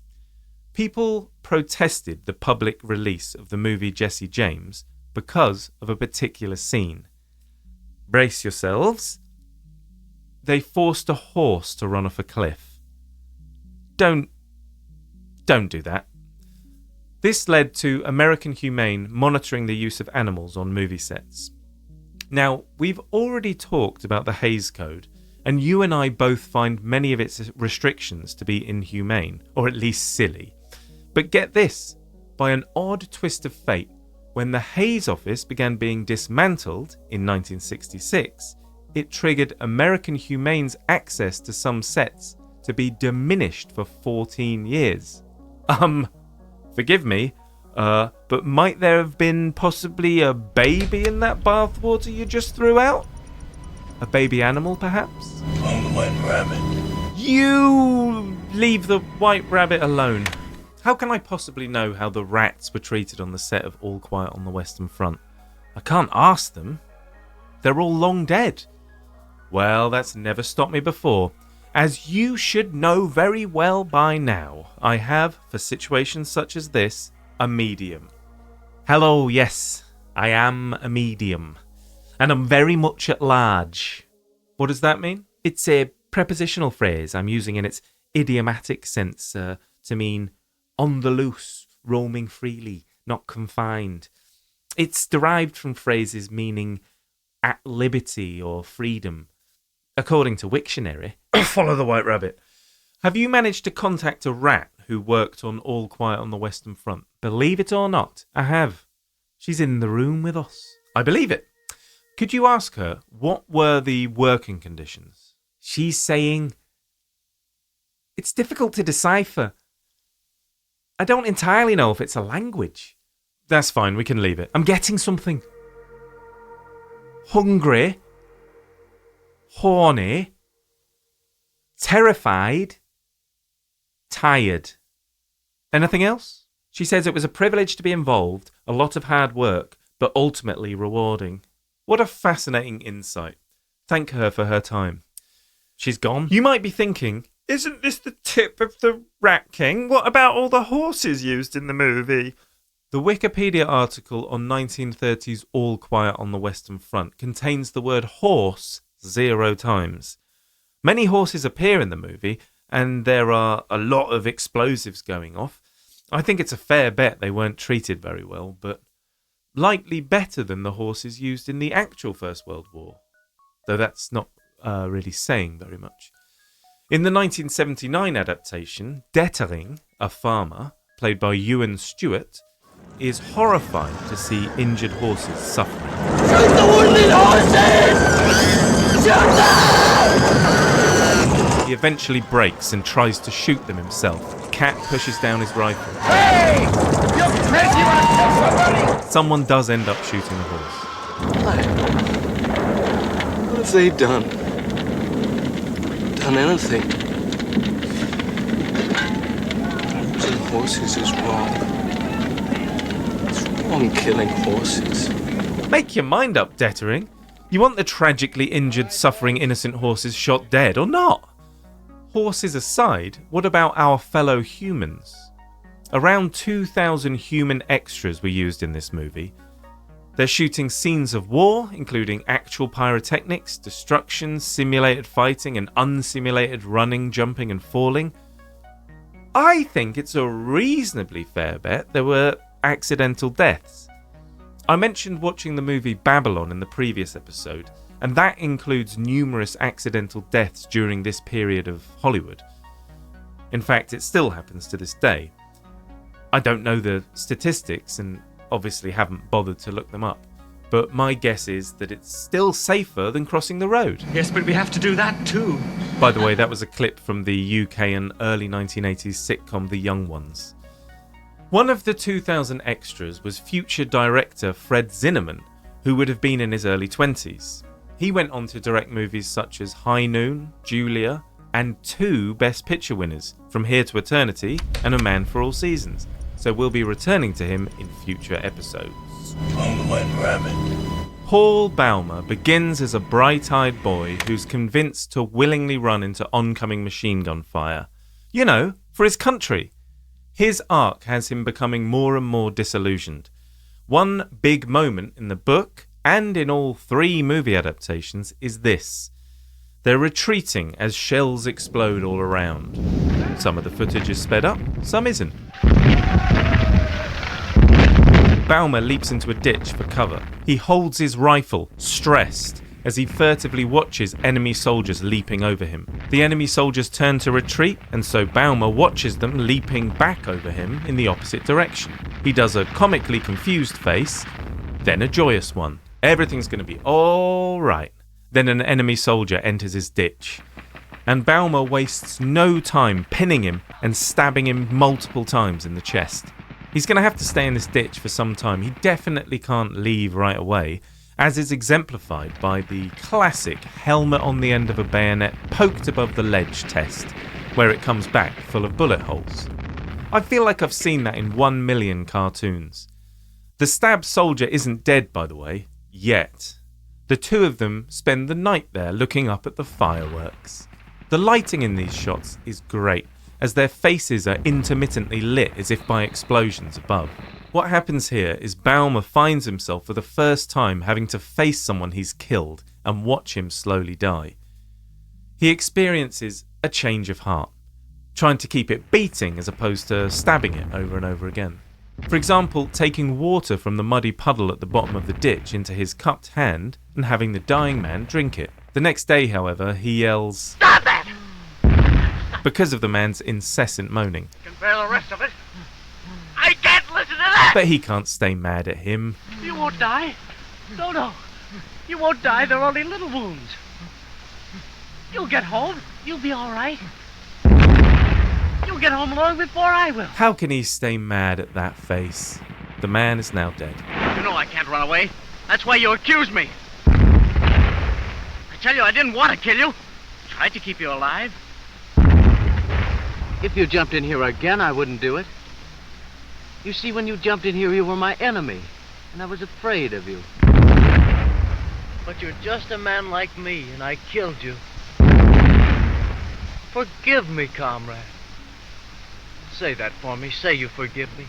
Speaker 1: People protested the public release of the movie Jesse James because of a particular scene. Brace yourselves. They forced a horse to run off a cliff. Don't do that. This led to American Humane monitoring the use of animals on movie sets. Now, we've already talked about the Hays Code, and you and I both find many of its restrictions to be inhumane, or at least silly. But get this, by an odd twist of fate, when the Hays office began being dismantled in 1966, it triggered American Humane's access to some sets to be diminished for 14 years. Forgive me, but might there have been possibly a baby in that bathwater you just threw out? A baby animal, perhaps?
Speaker 16: White rabbit.
Speaker 1: You leave the white rabbit alone. How can I possibly know how the rats were treated on the set of All Quiet on the Western Front? I can't ask them. They're all long dead. Well, that's never stopped me before. As you should know very well by now, I have, for situations such as this, a medium. Hello, yes, I am a medium. And I'm very much at large. What does that mean? It's a prepositional phrase I'm using in its idiomatic sense to mean on the loose, roaming freely, not confined. It's derived from phrases meaning at liberty or freedom. According to Wiktionary, follow the white rabbit. Have you managed to contact a rat who worked on All Quiet on the Western Front? Believe it or not, I have. She's in the room with us. I believe it. Could you ask her what were the working conditions? She's saying, it's difficult to decipher. I don't entirely know if it's a language. That's fine, we can leave it. I'm getting something. Hungry. Horny. Terrified. Tired. Anything else? She says it was a privilege to be involved, a lot of hard work, but ultimately rewarding. What a fascinating insight. Thank her for her time. She's gone. You might be thinking, isn't this the tip of the Rat King? What about all the horses used in the movie? The Wikipedia article on 1930s All Quiet on the Western Front contains the word horse 0 times. Many horses appear in the movie, and there are a lot of explosives going off. I think it's a fair bet they weren't treated very well, but likely better than the horses used in the actual First World War, though that's not really saying very much. In the 1979 adaptation, Dettering, a farmer, played by Ewan Stewart, is horrified to see injured horses suffering.
Speaker 16: Shoot the wounded horses! Shoot them!
Speaker 1: He eventually breaks and tries to shoot them himself. Cat pushes down his rifle.
Speaker 16: Hey! You crazy, you want to kill somebody?
Speaker 1: Someone does end up shooting the horse.
Speaker 17: What have they done?
Speaker 15: done anything. Killing horses is wrong. It's wrong killing horses.
Speaker 1: Make your mind up, Dettering. You want the tragically injured, suffering innocent horses shot dead or not? Horses aside, what about our fellow humans? Around 2,000 human extras were used in this movie. They're shooting scenes of war, including actual pyrotechnics, destruction, simulated fighting, and unsimulated running, jumping, and falling. I think it's a reasonably fair bet there were accidental deaths. I mentioned watching the movie Babylon in the previous episode, and that includes numerous accidental deaths during this period of Hollywood. In fact, it still happens to this day. I don't know the statistics and obviously haven't bothered to look them up, but my guess is that it's still safer than crossing the road.
Speaker 17: Yes, but we have to do that too.
Speaker 1: By the way, that was a clip from the UK and early 1980s sitcom The Young Ones. One of the 2,000 extras was future director Fred Zinnemann, who would have been in his early 20s. He went on to direct movies such as High Noon, Julia, and 2 Best Picture winners, From Here to Eternity and A Man for All Seasons, so we'll be returning to him in future episodes.
Speaker 18: Long White Rabbit.
Speaker 1: Paul Baumer begins as a bright-eyed boy who's convinced to willingly run into oncoming machine gun fire. You know, for his country. His arc has him becoming more and more disillusioned. One big moment in the book, and in all 3 movie adaptations, is this. They're retreating as shells explode all around. Some of the footage is sped up, some isn't. Baumer leaps into a ditch for cover. He holds his rifle, stressed, as he furtively watches enemy soldiers leaping over him. The enemy soldiers turn to retreat, and so Baumer watches them leaping back over him in the opposite direction. He does a comically confused face, then a joyous one. Everything's going to be all right. Then an enemy soldier enters his ditch, and Baumer wastes no time pinning him and stabbing him multiple times in the chest. He's going to have to stay in this ditch for some time. He definitely can't leave right away, as is exemplified by the classic helmet on the end of a bayonet poked above the ledge test, where it comes back full of bullet holes. I feel like I've seen that in 1 million cartoons. The stabbed soldier isn't dead, by the way, yet. The 2 of them spend the night there looking up at the fireworks. The lighting in these shots is great, as their faces are intermittently lit as if by explosions above. What happens here is Baumer finds himself for the first time having to face someone he's killed and watch him slowly die. He experiences a change of heart, trying to keep it beating as opposed to stabbing it over and over again. For example, taking water from the muddy puddle at the bottom of the ditch into his cupped hand and having the dying man drink it. The next day, however, he yells,
Speaker 4: "Stop that!"
Speaker 1: because of the man's incessant moaning.
Speaker 4: I can bear the rest of it. I can't listen to that!
Speaker 1: But he can't stay mad at him.
Speaker 4: You won't die. No. You won't die. They're only little wounds. You'll get home. You'll be all right. You'll get home long before I will.
Speaker 1: How can he stay mad at that face? The man is now dead.
Speaker 4: You know I can't run away. That's why you accused me. I tell you, I didn't want to kill you. I tried to keep you alive.
Speaker 14: If you jumped in here again, I wouldn't do it. You see, when you jumped in here, you were my enemy, and I was afraid of you. But you're just a man like me, and I killed you. Forgive me, comrade. Say that for me. Say you forgive me.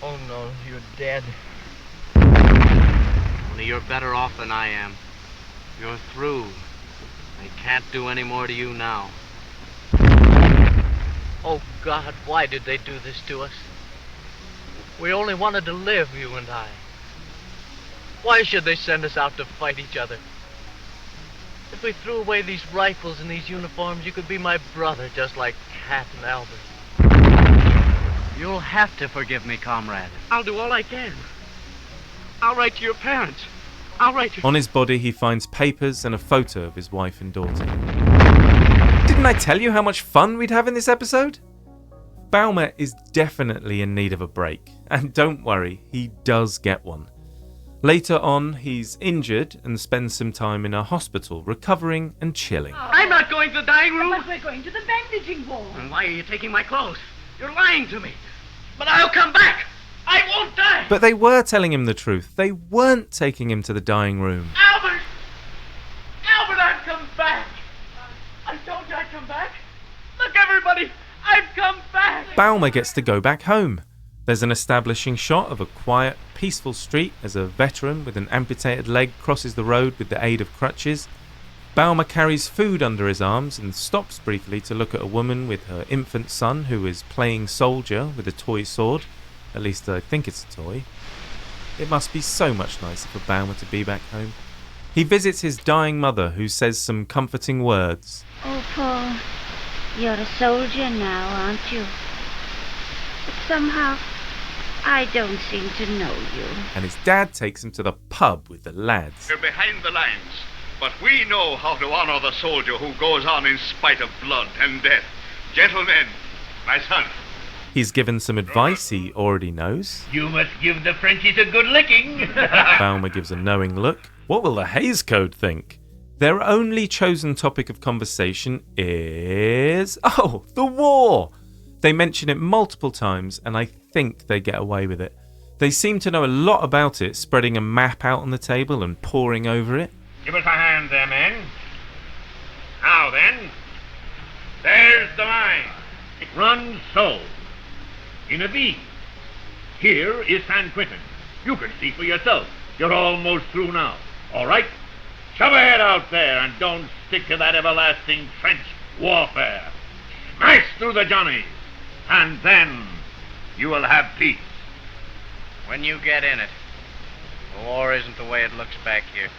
Speaker 14: Oh, no, you're dead. Only you're better off than I am. You're through. They can't do any more to you now. Oh, God, why did they do this to us? We only wanted to live, you and I. Why should they send us out to fight each other? If we threw away these rifles and these uniforms, you could be my brother, just like Cat and Albert. You'll have to forgive me, comrade.
Speaker 4: I'll do all I can. I'll write to your parents. I'll write to...
Speaker 1: On his body, he finds papers and a photo of his wife and daughter. Didn't I tell you how much fun we'd have in this episode? Baumer is definitely in need of a break, and don't worry, he does get one. Later on, he's injured and spends some time in a hospital, recovering and chilling.
Speaker 4: I'm not going to the dying room.
Speaker 11: But we're going to the bandaging ward.
Speaker 4: And why are you taking my clothes? You're lying to me. But I'll come back. I won't die.
Speaker 1: But they were telling him the truth. They weren't taking him to the dying room.
Speaker 4: Albert! Albert, I've come back. I told you I'd come back. Look, everybody, I've come back.
Speaker 1: Balmer gets to go back home. There's an establishing shot of a quiet, peaceful street as a veteran with an amputated leg crosses the road with the aid of crutches. Balmer carries food under his arms and stops briefly to look at a woman with her infant son who is playing soldier with a toy sword. At least I think it's a toy. It must be so much nicer for Balmer to be back home. He visits his dying mother, who says some comforting words.
Speaker 19: Oh, Paul, you're a soldier now, aren't you? But somehow, I don't seem to know you.
Speaker 1: And his dad takes him to the pub with the lads.
Speaker 20: We're behind the lines, but we know how to honor the soldier who goes on in spite of blood and death. Gentlemen, my son.
Speaker 1: He's given some advice he already knows.
Speaker 4: You must give the Frenchies a good licking.
Speaker 1: Balmer gives a knowing look. What will the Hays Code think? Their only chosen topic of conversation is... oh, the war! They mention it multiple times, and I think they get away with it. They seem to know a lot about it, spreading a map out on the table and poring over it.
Speaker 12: Give us a hand there, men. Now then, there's the line. It runs so. In a V. Here is San Quentin. You can see for yourself. You're almost through now. All right? Shove ahead out there and don't stick to that everlasting trench warfare. Smash through the Johnnies, and then you will have peace.
Speaker 5: When you get in it, the war isn't the way it looks back here.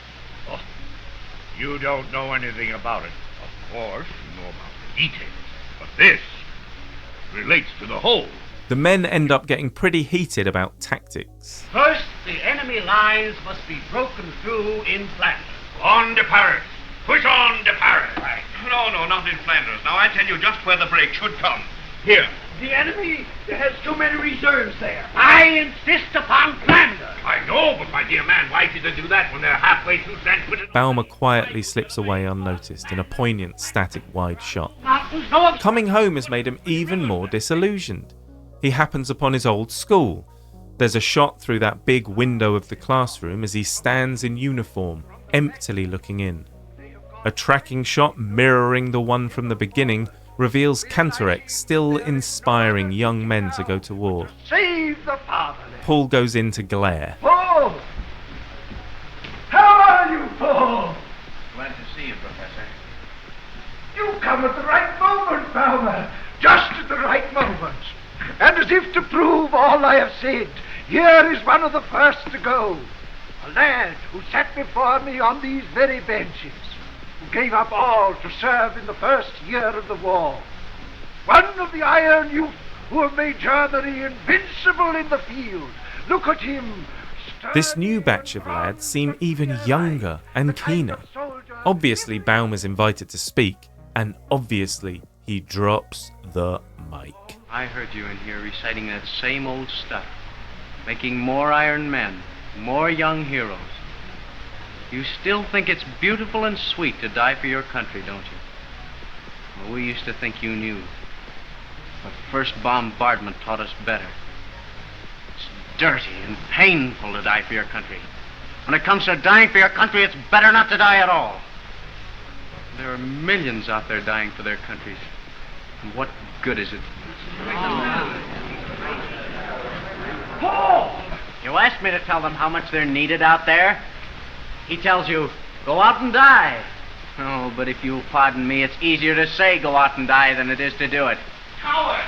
Speaker 12: Oh, you don't know anything about it. Of course, you know about the details. But this relates to the whole.
Speaker 1: The men end up getting pretty heated about tactics.
Speaker 12: First, the enemy lines must be broken through in Flanders. On to Paris. Push on to Paris. Right.
Speaker 20: No, not in Flanders. Now I tell you just where the break should come. Here.
Speaker 12: The enemy has too many reserves there. I insist upon Flanders. I know, but my dear man, why should they do that when they're halfway through San Quentin?
Speaker 1: Balmer quietly slips away unnoticed in a poignant static wide shot.
Speaker 12: Mountains, no.
Speaker 1: Coming home has made him even more disillusioned. He happens upon his old school. There's a shot through that big window of the classroom as he stands in uniform, emptily looking in. A tracking shot mirroring the one from the beginning reveals Cantorek still inspiring young men to go to war.
Speaker 12: Save the fatherland.
Speaker 1: Paul goes in to glare.
Speaker 12: Paul! How are you, Paul?
Speaker 5: Glad to see you, Professor.
Speaker 12: You come at the right moment, Balmer. Just at the right moment. And as if to prove all I have said, here is one of the first to go. A lad who sat before me on these very benches, who gave up all to serve in the first year of the war. One of the Iron Youth who have made Germany invincible in the field. Look at him.
Speaker 1: This new batch of lads seem even younger and keener. Obviously, Balmer's invited to speak, and obviously he drops the mic.
Speaker 5: I heard you in here reciting that same old stuff, making more iron men, more young heroes. You still think it's beautiful and sweet to die for your country, don't you? Well, we used to think you knew. The first bombardment taught us better. It's dirty and painful to die for your country. When it comes to dying for your country, it's better not to die at all. There are millions out there dying for their countries. And what good is it?
Speaker 12: Paul!
Speaker 5: You asked me to tell them how much they're needed out there. He tells you, go out and die. Oh, but if you'll pardon me, it's easier to say go out and die than it is to do it.
Speaker 12: Coward!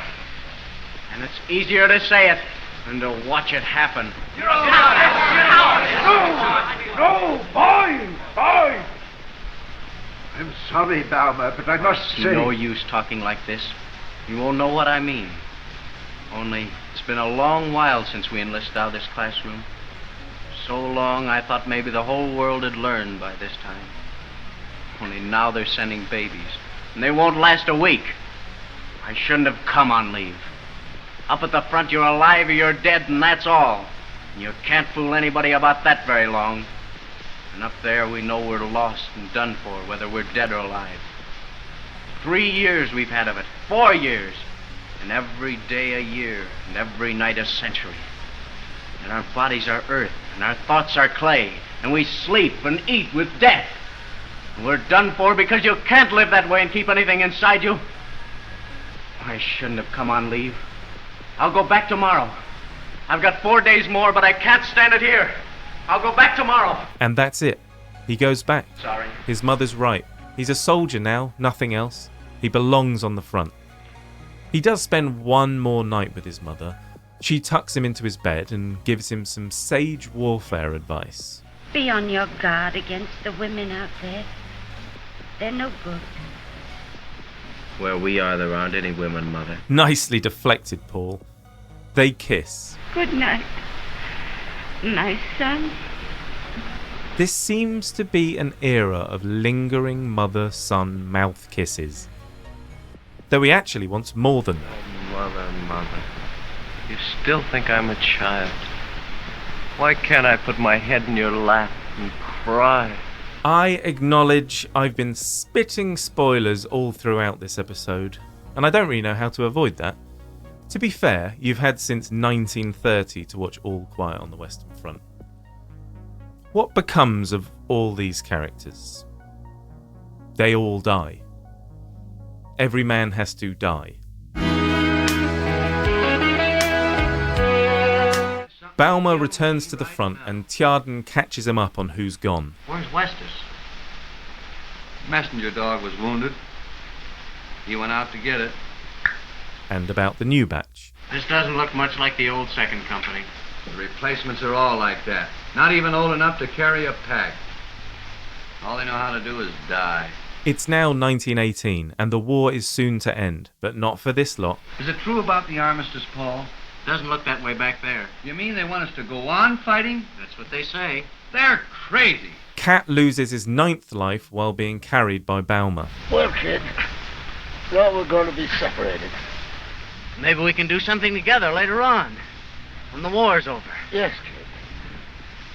Speaker 5: And it's easier to say it than to watch it happen.
Speaker 12: You're a coward! No, boy! I'm sorry, Balmer, but I must say...
Speaker 5: No use talking like this. You won't know what I mean. Only, it's been a long while since we enlisted out of this classroom. So long, I thought maybe the whole world had learned by this time. Only now they're sending babies, and they won't last a week. I shouldn't have come on leave. Up at the front, you're alive or you're dead, and that's all. You can't fool anybody about that very long. And up there we know we're lost and done for, whether we're dead or alive. 3 years we've had of it. 4 years. And every day a year, and every night a century. And our bodies are earth, and our thoughts are clay, and we sleep and eat with death. And we're done for because you can't live that way and keep anything inside you. I shouldn't have come on leave. I'll go back tomorrow. I've got 4 days more, but I can't stand it here. I'll go back tomorrow.
Speaker 1: And that's it. He goes back.
Speaker 5: Sorry.
Speaker 1: His mother's right. He's a soldier now, nothing else. He belongs on the front. He does spend one more night with his mother. She tucks him into his bed and gives him some sage warfare advice.
Speaker 19: Be on your guard against the women out there. They're no good.
Speaker 5: Where we are, there aren't any women, Mother.
Speaker 1: Nicely deflected, Paul. They kiss.
Speaker 19: Good night, my son.
Speaker 1: This seems to be an era of lingering mother-son mouth kisses. Though he actually wants more than that.
Speaker 5: Mother, Mother. You still think I'm a child. Why can't I put my head in your lap and cry?
Speaker 1: I acknowledge I've been spitting spoilers all throughout this episode, and I don't really know how to avoid that. To be fair, you've had since 1930 to watch All Quiet on the Western Front. What becomes of all these characters? They all die. Every man has to die. Balmer returns to the front and Tjarden catches him up on who's gone.
Speaker 6: Where's Westus? Messenger dog was wounded. He went out to get it.
Speaker 1: And about the new batch.
Speaker 5: This doesn't look much like the old second company.
Speaker 6: The replacements are all like that. Not even old enough to carry a pack. All they know how to do is die.
Speaker 1: It's now 1918 and the war is soon to end, but not for this lot.
Speaker 6: Is it true about the armistice, Paul?
Speaker 5: Doesn't look that way back there.
Speaker 6: You mean they want us to go on fighting?
Speaker 5: That's what they say.
Speaker 6: They're crazy.
Speaker 1: Cat loses his 9th life while being carried by Balmer.
Speaker 8: Well, kid, now we're going to be separated.
Speaker 5: Maybe we can do something together later on, when the war's over.
Speaker 8: Yes, kid.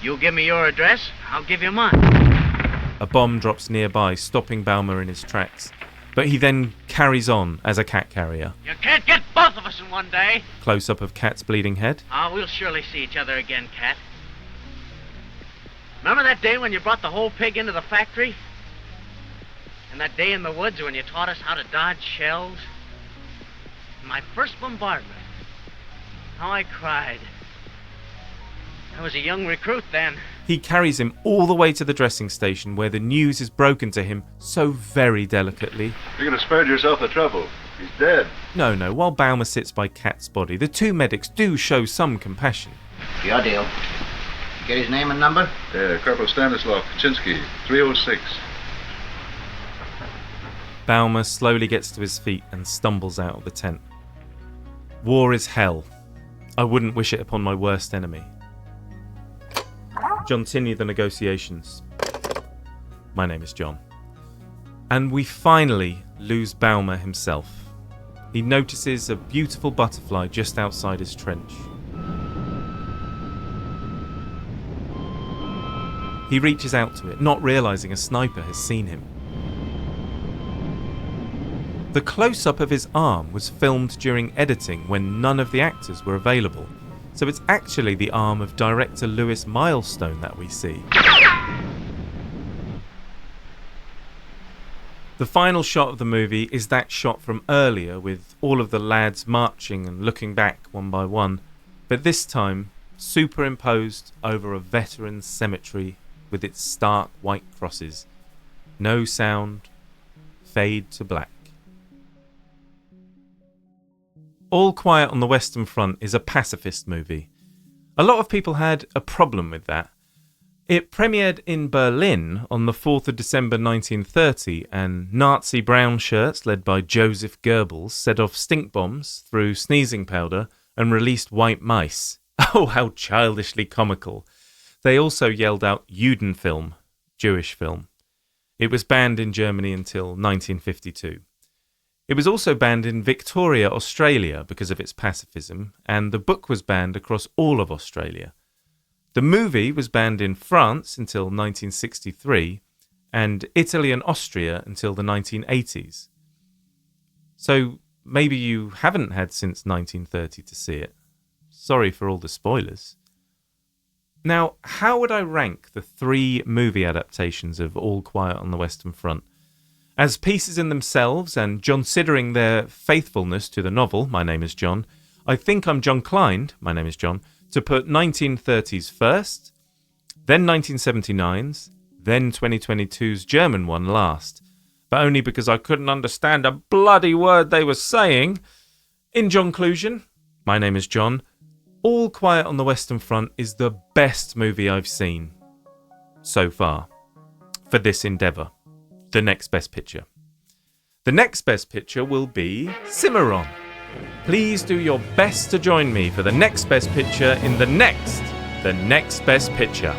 Speaker 5: You give me your address, I'll give you mine.
Speaker 1: A bomb drops nearby, stopping Balmer in his tracks. But he then carries on as a cat carrier.
Speaker 5: You can't get both of us in one day.
Speaker 1: Close-up of Cat's bleeding head.
Speaker 5: We'll surely see each other again, Cat. Remember that day when you brought the whole pig into the factory? And that day in the woods when you taught us how to dodge shells? My first bombardment. How I cried. I was a young recruit then.
Speaker 1: He carries him all the way to the dressing station where the news is broken to him so very delicately.
Speaker 21: You could have spared yourself the trouble. He's dead.
Speaker 1: No, while Balmer sits by Cat's body, the two medics do show some compassion.
Speaker 14: Your deal. Get his name and number?
Speaker 21: Corporal Stanislav Kaczynski, 306.
Speaker 1: Balmer slowly gets to his feet and stumbles out of the tent. War is hell. I wouldn't wish it upon my worst enemy. Continue the negotiations. My name is John. And we finally lose Balmer himself. He notices a beautiful butterfly just outside his trench. He reaches out to it, not realizing a sniper has seen him. The close-up of his arm was filmed during editing when none of the actors were available. So it's actually the arm of director Lewis Milestone that we see. The final shot of the movie is that shot from earlier with all of the lads marching and looking back one by one, but this time superimposed over a veteran's cemetery with its stark white crosses. No sound, fade to black. All Quiet on the Western Front is a pacifist movie. A lot of people had a problem with that. It premiered in Berlin on the 4th of December 1930, and Nazi brown shirts led by Joseph Goebbels set off stink bombs, threw sneezing powder, and released white mice. Oh, how childishly comical. They also yelled out Judenfilm, Jewish film. It was banned in Germany until 1952. It was also banned in Victoria, Australia because of its pacifism, and the book was banned across all of Australia. The movie was banned in France until 1963 and Italy and Austria until the 1980s. So maybe you haven't had since 1930 to see it. Sorry for all the spoilers. Now, how would I rank the 3 movie adaptations of All Quiet on the Western Front? As pieces in themselves, and considering their faithfulness to the novel, My Name is John, I think I'm John Klein, My Name is John, to put 1930s first, then 1979's, then 2022's German one last, but only because I couldn't understand a bloody word they were saying. In conclusion, My Name is John, All Quiet on the Western Front is the best movie I've seen so far for this endeavour. The next best picture. The next best picture will be Cimarron. Please do your best to join me for the next best picture in the next best picture.